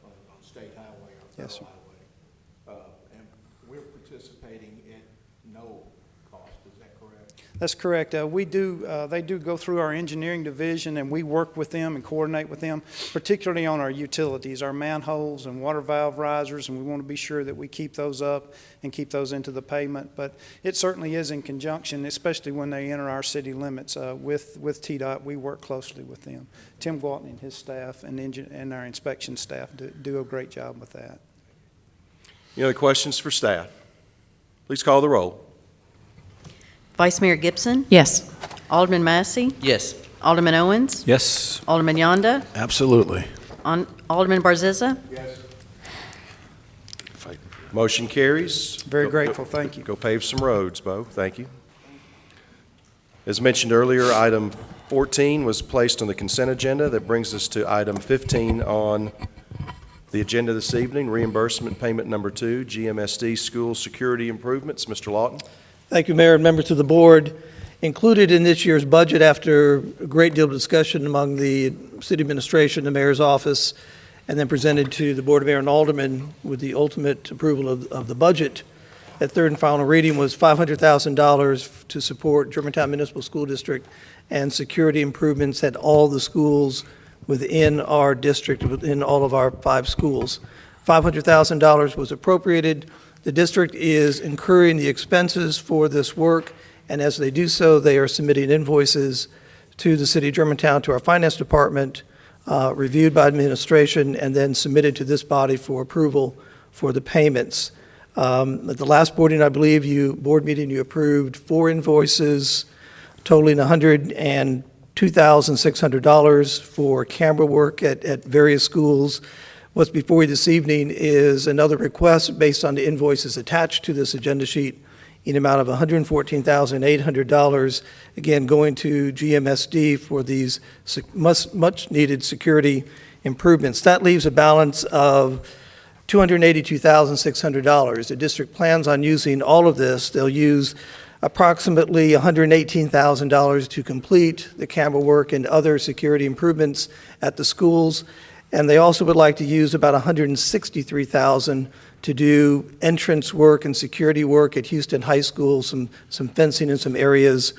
on State Highway or Federal Yes, sir. Highway, we're participating at no cost, is that correct? That's correct. They do go through our engineering division, and we work with them and coordinate with them, particularly on our utilities, our manholes and water valve risers, and we want to be sure that we keep those up and keep those into the pavement. But it certainly is in conjunction, especially when they enter our city limits with TDOT. We work closely with them. Tim Walton and his staff and our inspection staff do a great job with that. Any other questions for staff? Please call the roll. Vice Mayor Gibson, Yes. Alderman Massey, Yes. Alderman Owens, Yes. Alderman Yonda, Absolutely. Alderman Barzizza, Motion carries. Very grateful. Thank you. Go pave some roads, Bo. Thank you. As mentioned earlier, item 14 was placed on the consent agenda. That brings us to item 15 on the agenda this evening, reimbursement payment number 2, GMSD school security improvements. Mr. Lawton. Thank you, Mayor and members of the board. Included in this year's budget, after a great deal of discussion among the city administration, the mayor's office, and then presented to the Board of Mayor and Aldermen with the ultimate approval of the budget, at third and final reading was $500,000 to support Germantown Municipal School District and security improvements at all the schools within our district, within all of our 5 schools. $500,000 was appropriated. The district is incurring the expenses for this work, and as they do so, they are submitting invoices to the city of Germantown, to our finance department, reviewed by administration, and then submitted to this body for approval for the payments. At the last board meeting, you approved 4 invoices totaling $102,600 for camera work at various schools. What's before you this evening is another request based on the invoices attached to this agenda sheet in the amount of $114,800, again, going to GMSD for these much-needed security improvements. That leaves a balance of $282,600. The district plans on using all of this. They'll use approximately $118,000 to complete the camera work and other security improvements at the schools. And they also would like to use about $163,000 to do entrance work and security work at Houston High School, some fencing in some areas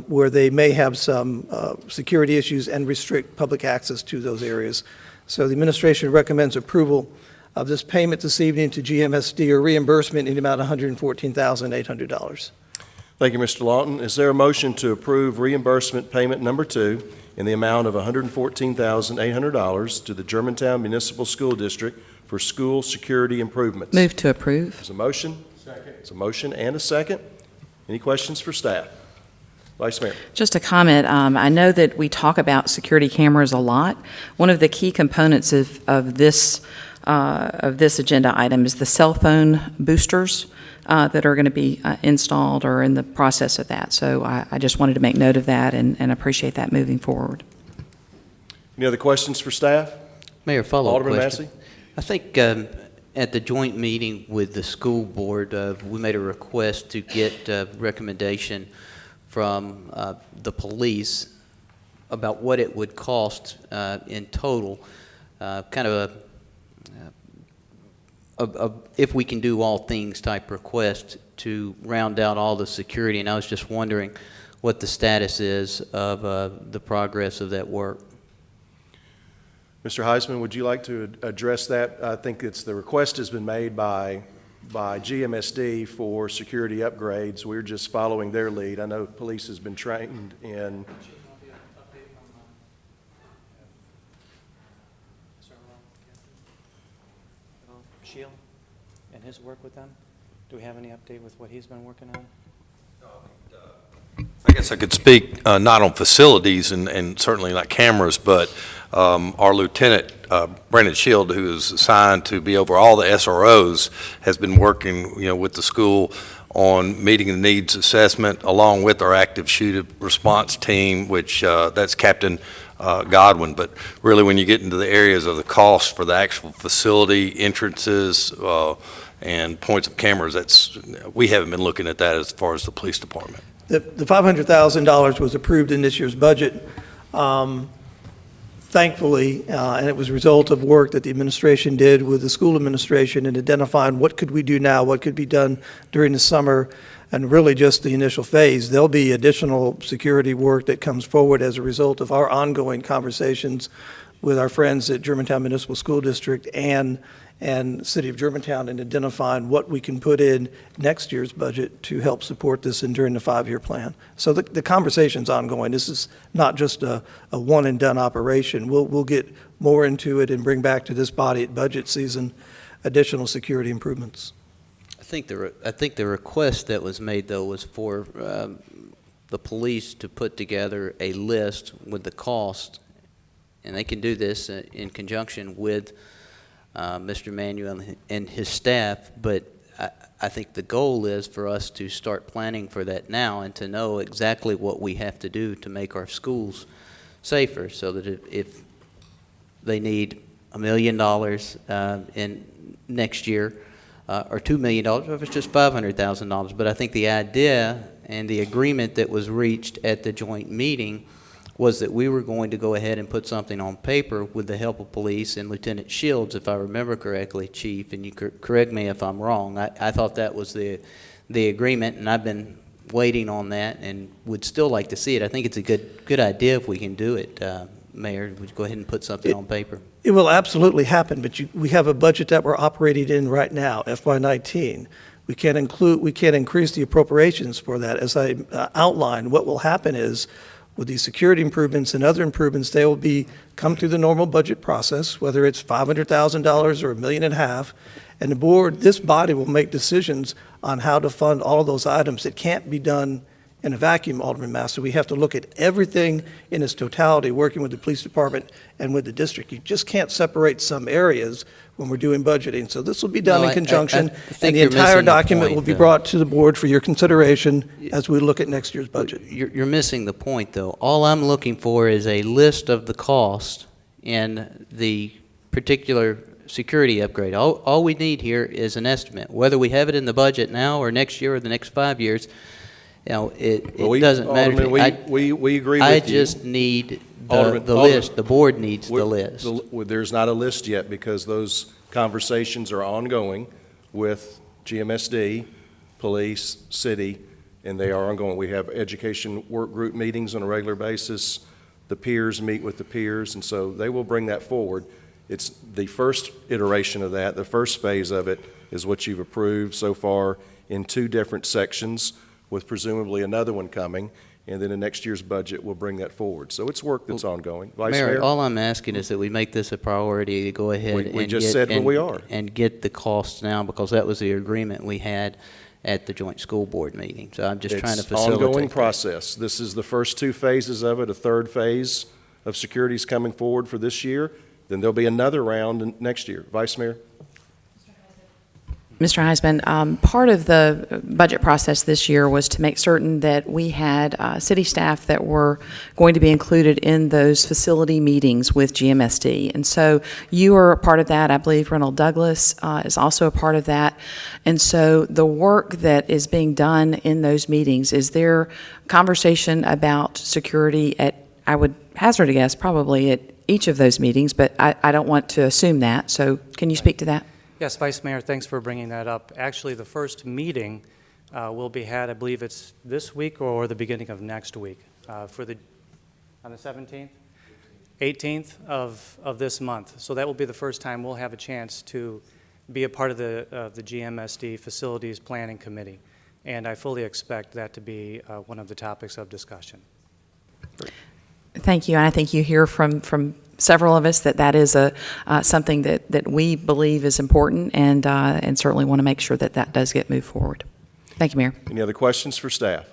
where they may have some security issues and restrict public access to those areas. So the administration recommends approval of this payment this evening to GMSD, or reimbursement in the amount of $114,800. Thank you, Mr. Lawton. Is there a motion to approve reimbursement payment number 2 in the amount of $114,800 to the Germantown Municipal School District for school security improvements? Move to approve. There's a motion. Second. There's a motion and a second. Any questions for staff? Vice Mayor. Just a comment. I know that we talk about security cameras a lot. One of the key components of this agenda item is the cell phone boosters that are going to be installed or in the process of that. So I just wanted to make note of that and appreciate that moving forward. Any other questions for staff? Mayor, follow-up Alderman question. Massey? I think at the joint meeting with the school board, we made a request to get recommendation from the police about what it would cost in total, kind of a if we can do all things type request to round out all the security. And I was just wondering what the status is of the progress of that work. Mr. Heisman, would you like to address that? I think the request has been made by GMSD for security upgrades. We're just following their lead. I know police has been trained in. Shield and his work with them? Do we have any update with what he's been working on? I guess I could speak not on facilities and certainly not cameras, but our Lieutenant Brandon Shield, who is assigned to be over all the SROs, has been working, with the school on meeting the needs assessment along with our active shooter response team, which that's Captain Godwin. But really, when you get into the areas of the cost for the actual facility, entrances, and points of cameras, we haven't been looking at that as far as the police department. The $500,000 was approved in this year's budget. thankfully, and it was a result of work that the administration did with the school administration in identifying what could we do now, what could be done during the summer, and really just the initial phase. There'll be additional security work that comes forward as a result of our ongoing conversations with our friends at Germantown Municipal School District and City of Germantown in identifying what we can put in next year's budget to help support this and during the 5-year plan. So the conversation's ongoing. This is not just a one-and-done operation. We'll get more into it and bring back to this body at budget season additional security improvements. I think the request that was made, though, was for the police to put together a list with the cost, and they can do this in conjunction with Mr. Manuel and his staff, but I think the goal is for us to start planning for that now and to know exactly what we have to do to make our schools safer, so that if they need $1 million in next year, or $2 million, or if it's just $500,000. But I think the idea and the agreement that was reached at the joint meeting was that we were going to go ahead and put something on paper with the help of police and Lieutenant Shields, if I remember correctly, Chief, and you correct me if I'm wrong. I thought that was the agreement, and I've been waiting on that and would still like to see it. I think it's a good idea if we can do it. Mayor, would you go ahead and put something on paper? It will absolutely happen, but we have a budget that we're operating in right now, FY19. We can't increase the appropriations for that. As I outlined, what will happen is, with these security improvements and other improvements, they will come through the normal budget process, whether it's $500,000 or $1.5 million, and the board, this body, will make decisions on how to fund all of those items. It can't be done in a vacuum, Alderman Master. We have to look at everything in its totality, working with the police department and with the district. You just can't separate some areas when we're doing budgeting. So this will be done in conjunction, and the entire document will be brought to the board for your consideration as we look at next year's budget. You're missing the point, though. All I'm looking for is a list of the cost in the particular security upgrade. All we need here is an estimate. Whether we have it in the budget now or next year or the next 5 years, it doesn't matter. Alderman, we agree with you. I just need the list. The board needs the list. There's not a list yet because those conversations are ongoing with GMSD, police, city, and they are ongoing. We have education work group meetings on a regular basis. The peers meet with the peers, and so they will bring that forward. It's the first iteration of that. The first phase of it is what you've approved so far in 2 different sections, with presumably another one coming, and then in next year's budget, we'll bring that forward. So it's work that's ongoing. Vice Mayor? All I'm asking is that we make this a priority to go ahead and get the costs now, because that was the agreement we had at the joint school board meeting. So I'm just trying to facilitate. It's an ongoing process. This is the first 2 phases of it. A third phase of security is coming forward for this year. Then there'll be another round next year. Vice Mayor? Mr. Heisman, part of the budget process this year was to make certain that we had city staff that were going to be included in those facility meetings with GMSD. And so you are a part of that. I believe Reynold Douglas is also a part of that. And so the work that is being done in those meetings, is there conversation about security at, I would hazard a guess, probably at each of those meetings, but I don't want to assume that. So can you speak to that? Yes, Vice Mayor, thanks for bringing that up. Actually, the first meeting will be had, I believe it's this week or the beginning of next week, on the 17th? 18th of this month. So that will be the first time we'll have a chance to be a part of the GMSD Facilities Planning Committee. And I fully expect that to be one of the topics of discussion. Thank you, and I think you hear from several of us that is something that we believe is important, and certainly want to make sure that does get moved forward. Thank you, Mayor. Any other questions for staff?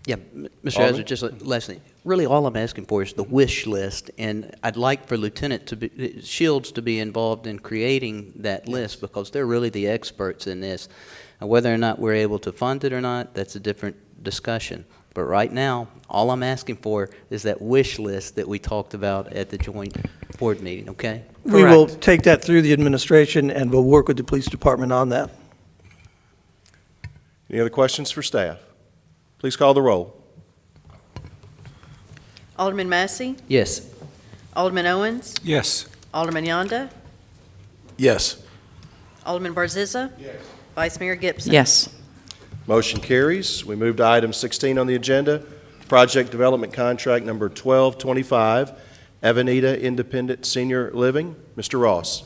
Yeah, Mr. Hazard, just last thing. Really, all I'm asking for is the wish list, and I'd like for Lieutenant Shields to be involved in creating that list, because they're really the experts in this. And whether or not we're able to fund it or not, that's a different discussion. But right now, all I'm asking for is that wish list that we talked about at the joint board meeting, okay? We will take that through the administration, and we'll work with the police department on that. Any other questions for staff? Please call the roll. Alderman Massey? Yes. Alderman Owens, Yes. Alderman Yonda, Yes. Alderman Barzizza. Yes. Vice Mayor Gibson. Yes. Motion carries. We move to item 16 on the agenda, Project Development Contract Number 1225, Avenida Independent Senior Living. Mr. Ross.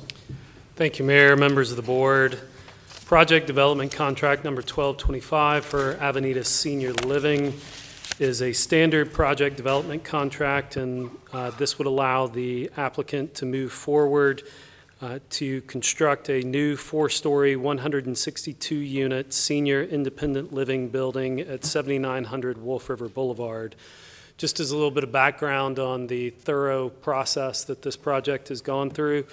Thank you, Mayor, members of the board. Project Development Contract Number 1225 for Avenida Senior Living is a standard project development contract, and this would allow the applicant to move forward to construct a new 4-story, 162-unit senior independent living building at 7900 Wolf River Boulevard. Just as a little bit of background on the thorough process that this project has gone through,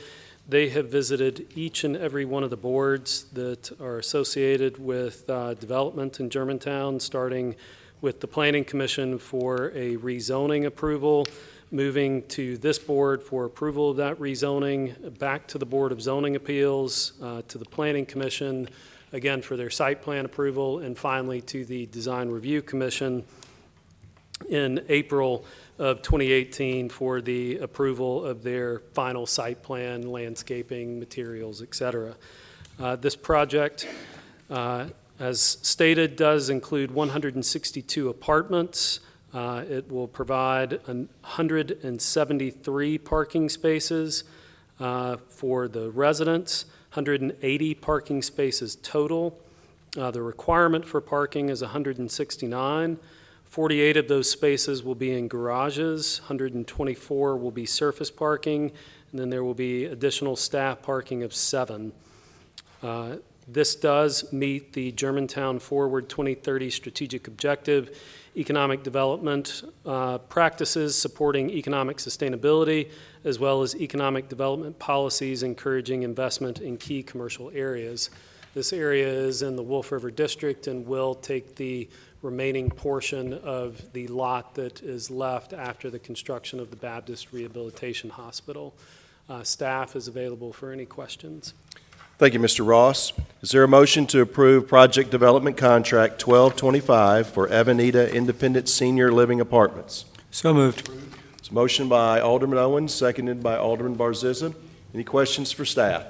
they have visited each and every one of the boards that are associated with development in Germantown, starting with the Planning Commission for a rezoning approval, moving to this board for approval of that rezoning, back to the Board of Zoning Appeals, to the Planning Commission, again for their site plan approval, and finally to the Design Review Commission in April of 2018 for the approval of their final site plan, landscaping, materials, et cetera. This project, as stated, does include 162 apartments. It will provide 173 parking spaces for the residents, 180 parking spaces total. The requirement for parking is 169. 48 of those spaces will be in garages, 124 will be surface parking, and then there will be additional staff parking of 7. This does meet the Germantown Forward 2030 strategic objective, economic development practices supporting economic sustainability, as well as economic development policies encouraging investment in key commercial areas. This area is in the Wolf River District and will take the remaining portion of the lot that is left after the construction of the Baptist Rehabilitation Hospital. Staff is available for any questions. Thank you, Mr. Ross. Is there a motion to approve Project Development Contract 1225 for Avenida Independent Senior Living Apartments? So moved. It's a motion by Alderman Owens, seconded by Alderman Barzizza. Any questions for staff?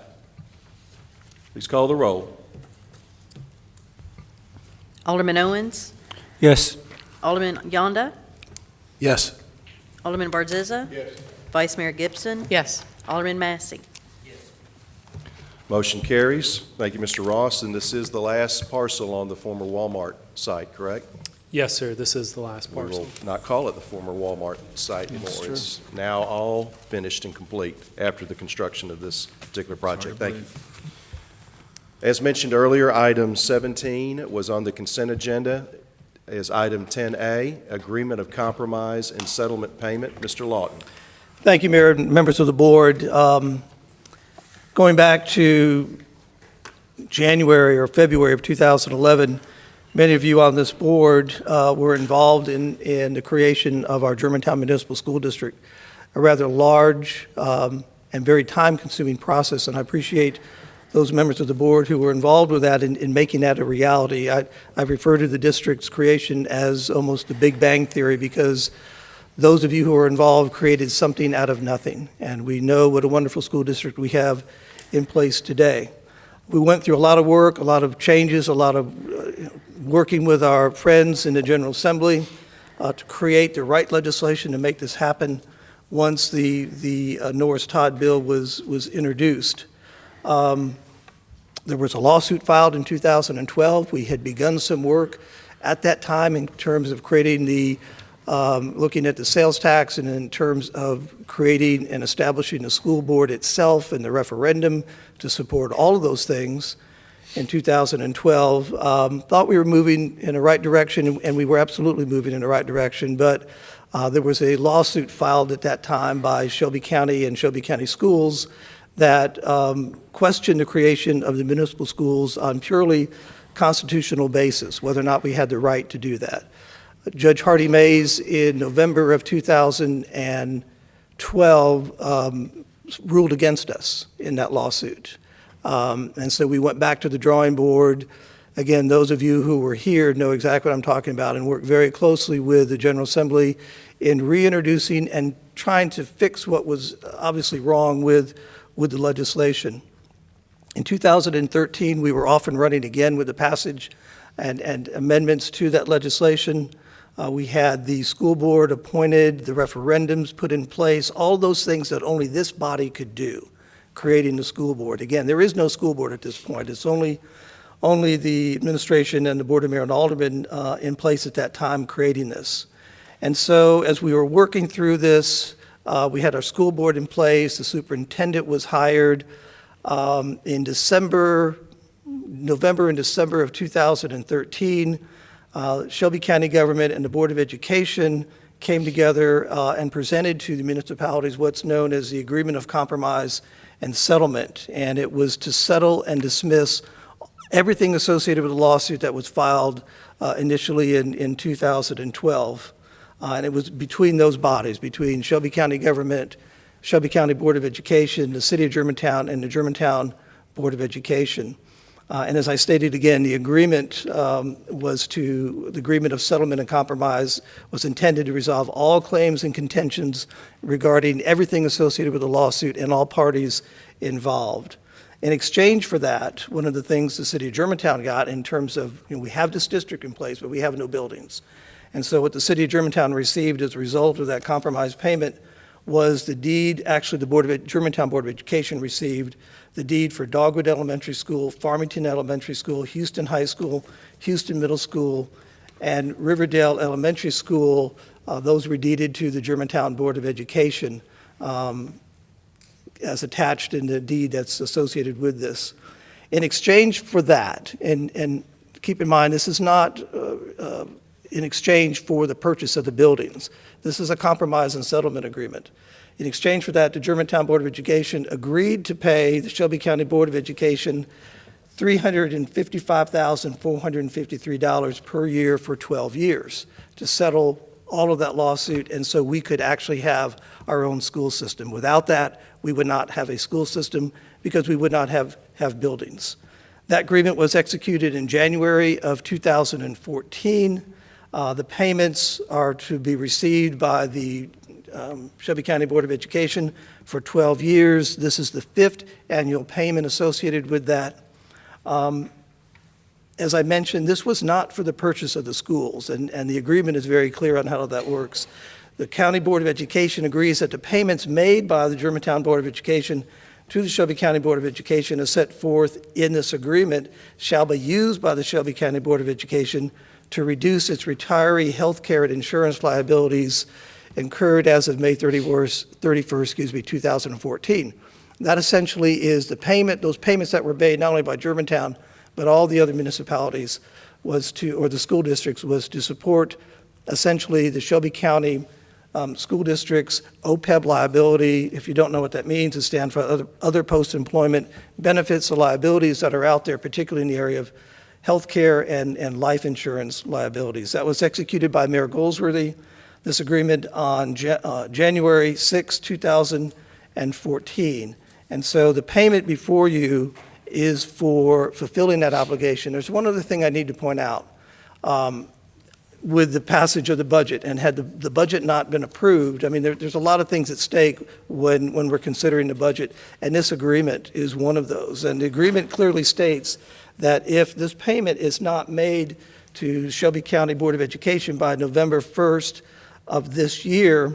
Please call the roll. Alderman Owens, Yes. Alderman Yonda, Yes. Alderman Barzizza. Yes. Vice Mayor Gibson. Yes. Alderman Massey. Motion carries. Thank you, Mr. Ross. And this is the last parcel on the former Walmart site, correct? Yes, sir, this is the last We parcel. will not call it the former Walmart site anymore. true. It's now all finished and complete after the construction of this particular project. Thank you. As mentioned earlier, item 17 was on the consent agenda as item 10A, Agreement of Compromise and Settlement Payment. Mr. Lawton. Thank you, Mayor and members of the board. Going back to January or February of 2011, many of you on this board were involved in the creation of our Germantown Municipal School District, a rather large and very time-consuming process, and I appreciate those members of the board who were involved with that in making that a reality. I refer to the district's creation as almost the Big Bang Theory, because those of you who were involved created something out of nothing, and we know what a wonderful school district we have in place today. We went through a lot of work, a lot of changes, a lot of working with our friends in the General Assembly to create the right legislation to make this happen once the Norris-Todd bill was introduced. There was a lawsuit filed in 2012. We had begun some work at that time in terms of creating looking at the sales tax, and in terms of creating and establishing the school board itself and the referendum to support all of those things in 2012. Thought we were moving in the right direction, and we were absolutely moving in the right direction, but there was a lawsuit filed at that time by Shelby County and Shelby County Schools that questioned the creation of the municipal schools on purely constitutional basis, whether or not we had the right to do that. Judge Hardy Mays, in November of 2012, ruled against us in that lawsuit. And so we went back to the drawing board. Again, those of you who were here know exactly what I'm talking about, and worked very closely with the General Assembly in reintroducing and trying to fix what was obviously wrong with the legislation. In 2013, we were off and running again with the passage and amendments to that legislation. We had the school board appointed, the referendums put in place, all those things that only this body could do, creating the school board. Again, there is no school board at this point. It's only the administration and the Board of Mayor and Aldermen in place at that time creating this. And so as we were working through this, we had our school board in place, the superintendent was hired. In November and December of 2013, Shelby County government and the Board of Education came together and presented to the municipalities what's known as the Agreement of Compromise and Settlement. And it was to settle and dismiss everything associated with the lawsuit that was filed initially in 2012. And it was between those bodies, between Shelby County government, Shelby County Board of Education, the City of Germantown, and the Germantown Board of Education. And as I stated again, the agreement the agreement of settlement and compromise was intended to resolve all claims and contentions regarding everything associated with the lawsuit and all parties involved. In exchange for that, one of the things the City of Germantown got in terms of, we have this district in place, but we have no buildings. And so what the City of Germantown received as a result of that compromise payment was the deed, actually the Germantown Board of Education received the deed for Dogwood Elementary School, Farmington Elementary School, Houston High School, Houston Middle School, and Riverdale Elementary School. Those were deeded to the Germantown Board of Education as attached in the deed that's associated with this. In exchange for that, and keep in mind, this is not in exchange for the purchase of the buildings. This is a compromise and settlement agreement. In exchange for that, the Germantown Board of Education agreed to pay the Shelby County Board of Education $355,453 per year for 12 years to settle all of that lawsuit, and so we could actually have our own school system. Without that, we would not have a school system because we would not have buildings. That agreement was executed in January of 2014. The payments are to be received by the Shelby County Board of Education for 12 years. This is the 5th annual payment associated with that. As I mentioned, this was not for the purchase of the schools, and the agreement is very clear on how that works. The County Board of Education agrees that the payments made by the Germantown Board of Education to the Shelby County Board of Education as set forth in this agreement shall be used by the Shelby County Board of Education to reduce its retiree health care and insurance liabilities incurred as of May 31st, 2014. That essentially is the payment, those payments that were made not only by Germantown, but all the other municipalities or the school districts was to support essentially the Shelby County school districts' OPEB liability. If you don't know what that means, it stands for other post-employment benefits or liabilities that are out there, particularly in the area of health care and life insurance liabilities. That was executed by Mayor Goldsworthy, this agreement on January 6, 2014. And so the payment before you is for fulfilling that obligation. There's one other thing I need to point out. With the passage of the budget, and had the budget not been approved, I mean, there's a lot of things at stake when we're considering the budget, and this agreement is one of those. And the agreement clearly states that if this payment is not made to Shelby County Board of Education by November 1st of this year,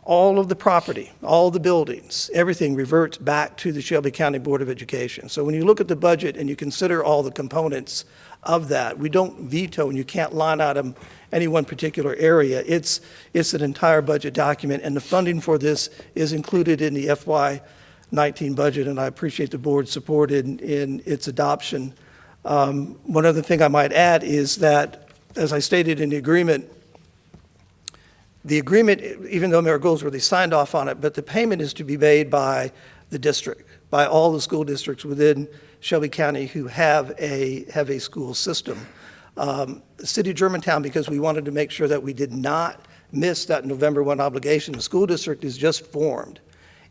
all of the property, all the buildings, everything reverts back to the Shelby County Board of Education. So when you look at the budget and you consider all the components of that, we don't veto, and you can't line item any one particular area. It's an entire budget document, and the funding for this is included in the FY19 budget, and I appreciate the board's support in its adoption. One other thing I might add is that, as I stated in the agreement, even though Mayor Goldsworthy signed off on it, but the payment is to be made by the district, by all the school districts within Shelby County who have a school system. The City of Germantown, because we wanted to make sure that we did not miss that November 1 obligation, the school district is just formed.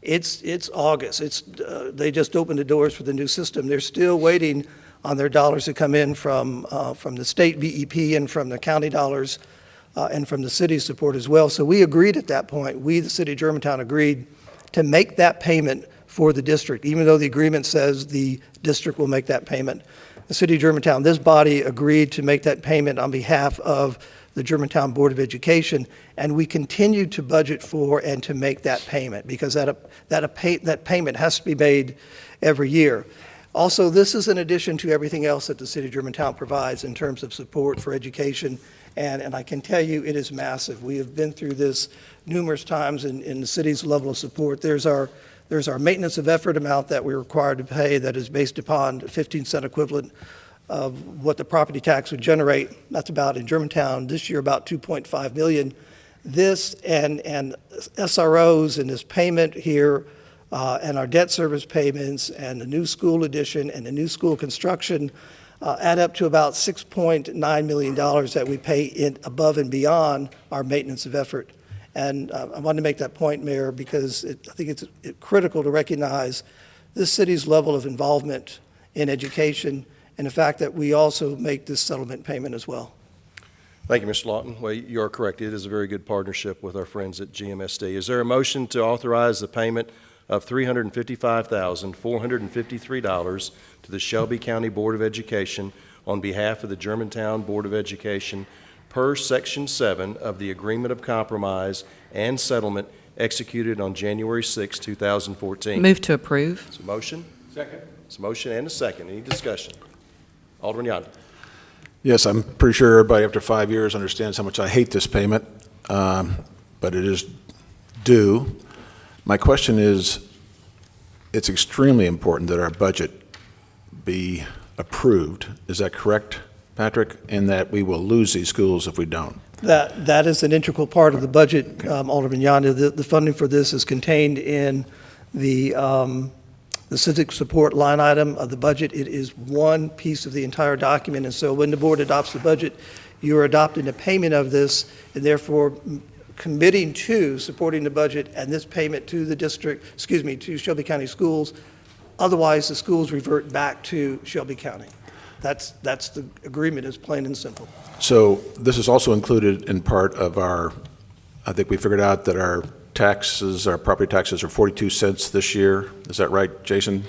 It's August. They just opened the doors for the new system. They're still waiting on their dollars to come in from the state BEP and from the county dollars and from the city's support as well. So we agreed at that point, we, the city of Germantown, agreed to make that payment for the district, even though the agreement says the district will make that payment. The city of Germantown, this body agreed to make that payment on behalf of the Germantown Board of Education, and we continue to budget for and to make that payment because that payment has to be made every year. Also, this is in addition to everything else that the city of Germantown provides in terms of support for education, and I can tell you it is massive. We have been through this numerous times in the city's level of support. There's our maintenance of effort amount that we're required to pay that is based upon 15-cent equivalent of what the property tax would generate. That's about, in Germantown, this year about $2.5 million. This and SROs and this payment here and our debt service payments and the new school addition and the new school construction add up to about $6.9 million that we pay above and beyond our maintenance of effort. And I wanted to make that point, Mayor, because I think it's critical to recognize this city's level of involvement in education and the fact that we also make this settlement payment as well. Thank you, Mr. Lawton. Well, you are correct. It is a very good partnership with our friends at GMSD. Is there a motion to authorize the payment of $355,453 to the Shelby County Board of Education on behalf of the Germantown Board of Education per Section 7 of the Agreement of Compromise and Settlement executed on January 6, 2014? Move to approve. It's a motion. Second. It's a motion and a second. Any discussion? Alderman Yonda. Yes, I'm pretty sure everybody after 5 years understands how much I hate this payment, but it is due. My question is, it's extremely important that our budget be approved. Is that correct, Patrick? And that we will lose these schools if we don't? That is an integral part of the budget, Alderman Yonda. The funding for this is contained in the civic support line item of the budget. It is one piece of the entire document, and so when the board adopts the budget, you are adopting a payment of this, and therefore committing to supporting the budget and this payment to the district, to Shelby County Schools. Otherwise, the schools revert back to Shelby County. That's the agreement, is plain and simple. So this is also included in part of our, I think we figured out that our taxes, our property taxes are 42 cents this year. Is that right, Jason?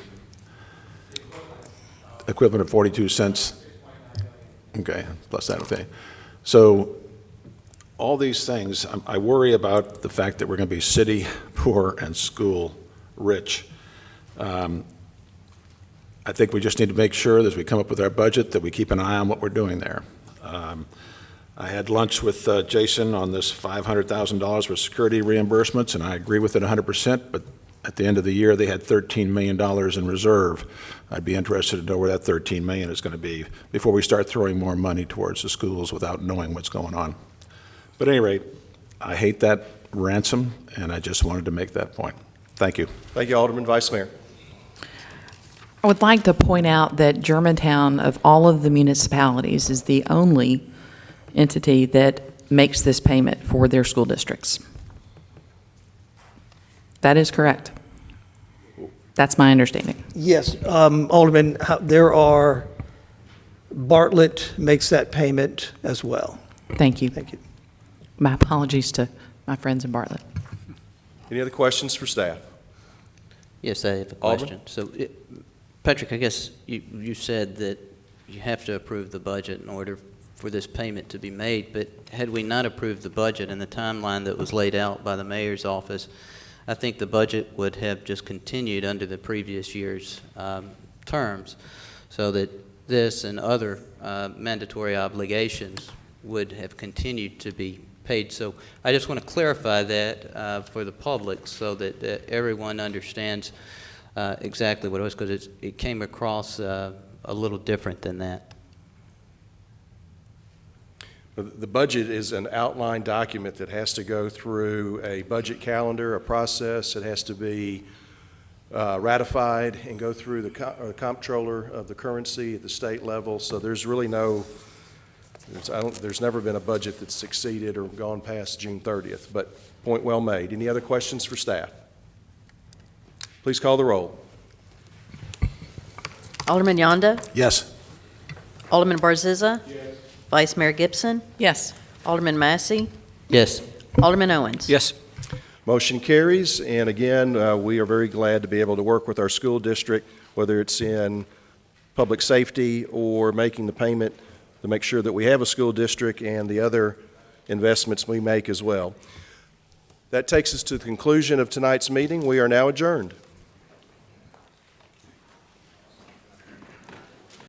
Equivalent of 42 cents? Okay, plus that, okay. So all these things, I worry about the fact that we're going to be city poor and school rich. I think we just need to make sure that as we come up with our budget that we keep an eye on what we're doing there. I had lunch with Jason on this $500,000 for security reimbursements, and I agree with it 100%, but at the end of the year, they had $13 million in reserve. I'd be interested to know where that $13 million is going to be before we start throwing more money towards the schools without knowing what's going on. But at any rate, I hate that ransom, and I just wanted to make that point. Thank you. Thank you, Alderman. Vice Mayor. I would like to point out that Germantown, of all of the municipalities, is the only entity that makes this payment for their school districts. That is correct. That's my understanding. Yes, Alderman, Bartlett makes that payment as well. Thank you. Thank you. My apologies to my friends in Bartlett. Any other questions for staff? Yes, I have a Alderman? question. So, Patrick, I guess you said that you have to approve the budget in order for this payment to be made, but had we not approved the budget and the timeline that was laid out by the mayor's office, I think the budget would have just continued under the previous year's terms, so that this and other mandatory obligations would have continued to be paid. So I just want to clarify that for the public so that everyone understands exactly what it was, because it came across a little different than that. The budget is an outline document that has to go through a budget calendar, a process. It has to be ratified and go through the comptroller of the currency at the state level. So there's really there's never been a budget that's succeeded or gone past June 30th, but point well made. Any other questions for staff? Please call the roll. Alderman Yonda? Yes. Alderman Barzizza? Yes. Vice Mayor Gibson? Yes. Alderman Massey, Yes. Alderman Owens. Yes. Motion carries, and again, we are very glad to be able to work with our school district, whether it's in public safety or making the payment to make sure that we have a school district and the other investments we make as well. That takes us to the conclusion of tonight's meeting. We are now adjourned.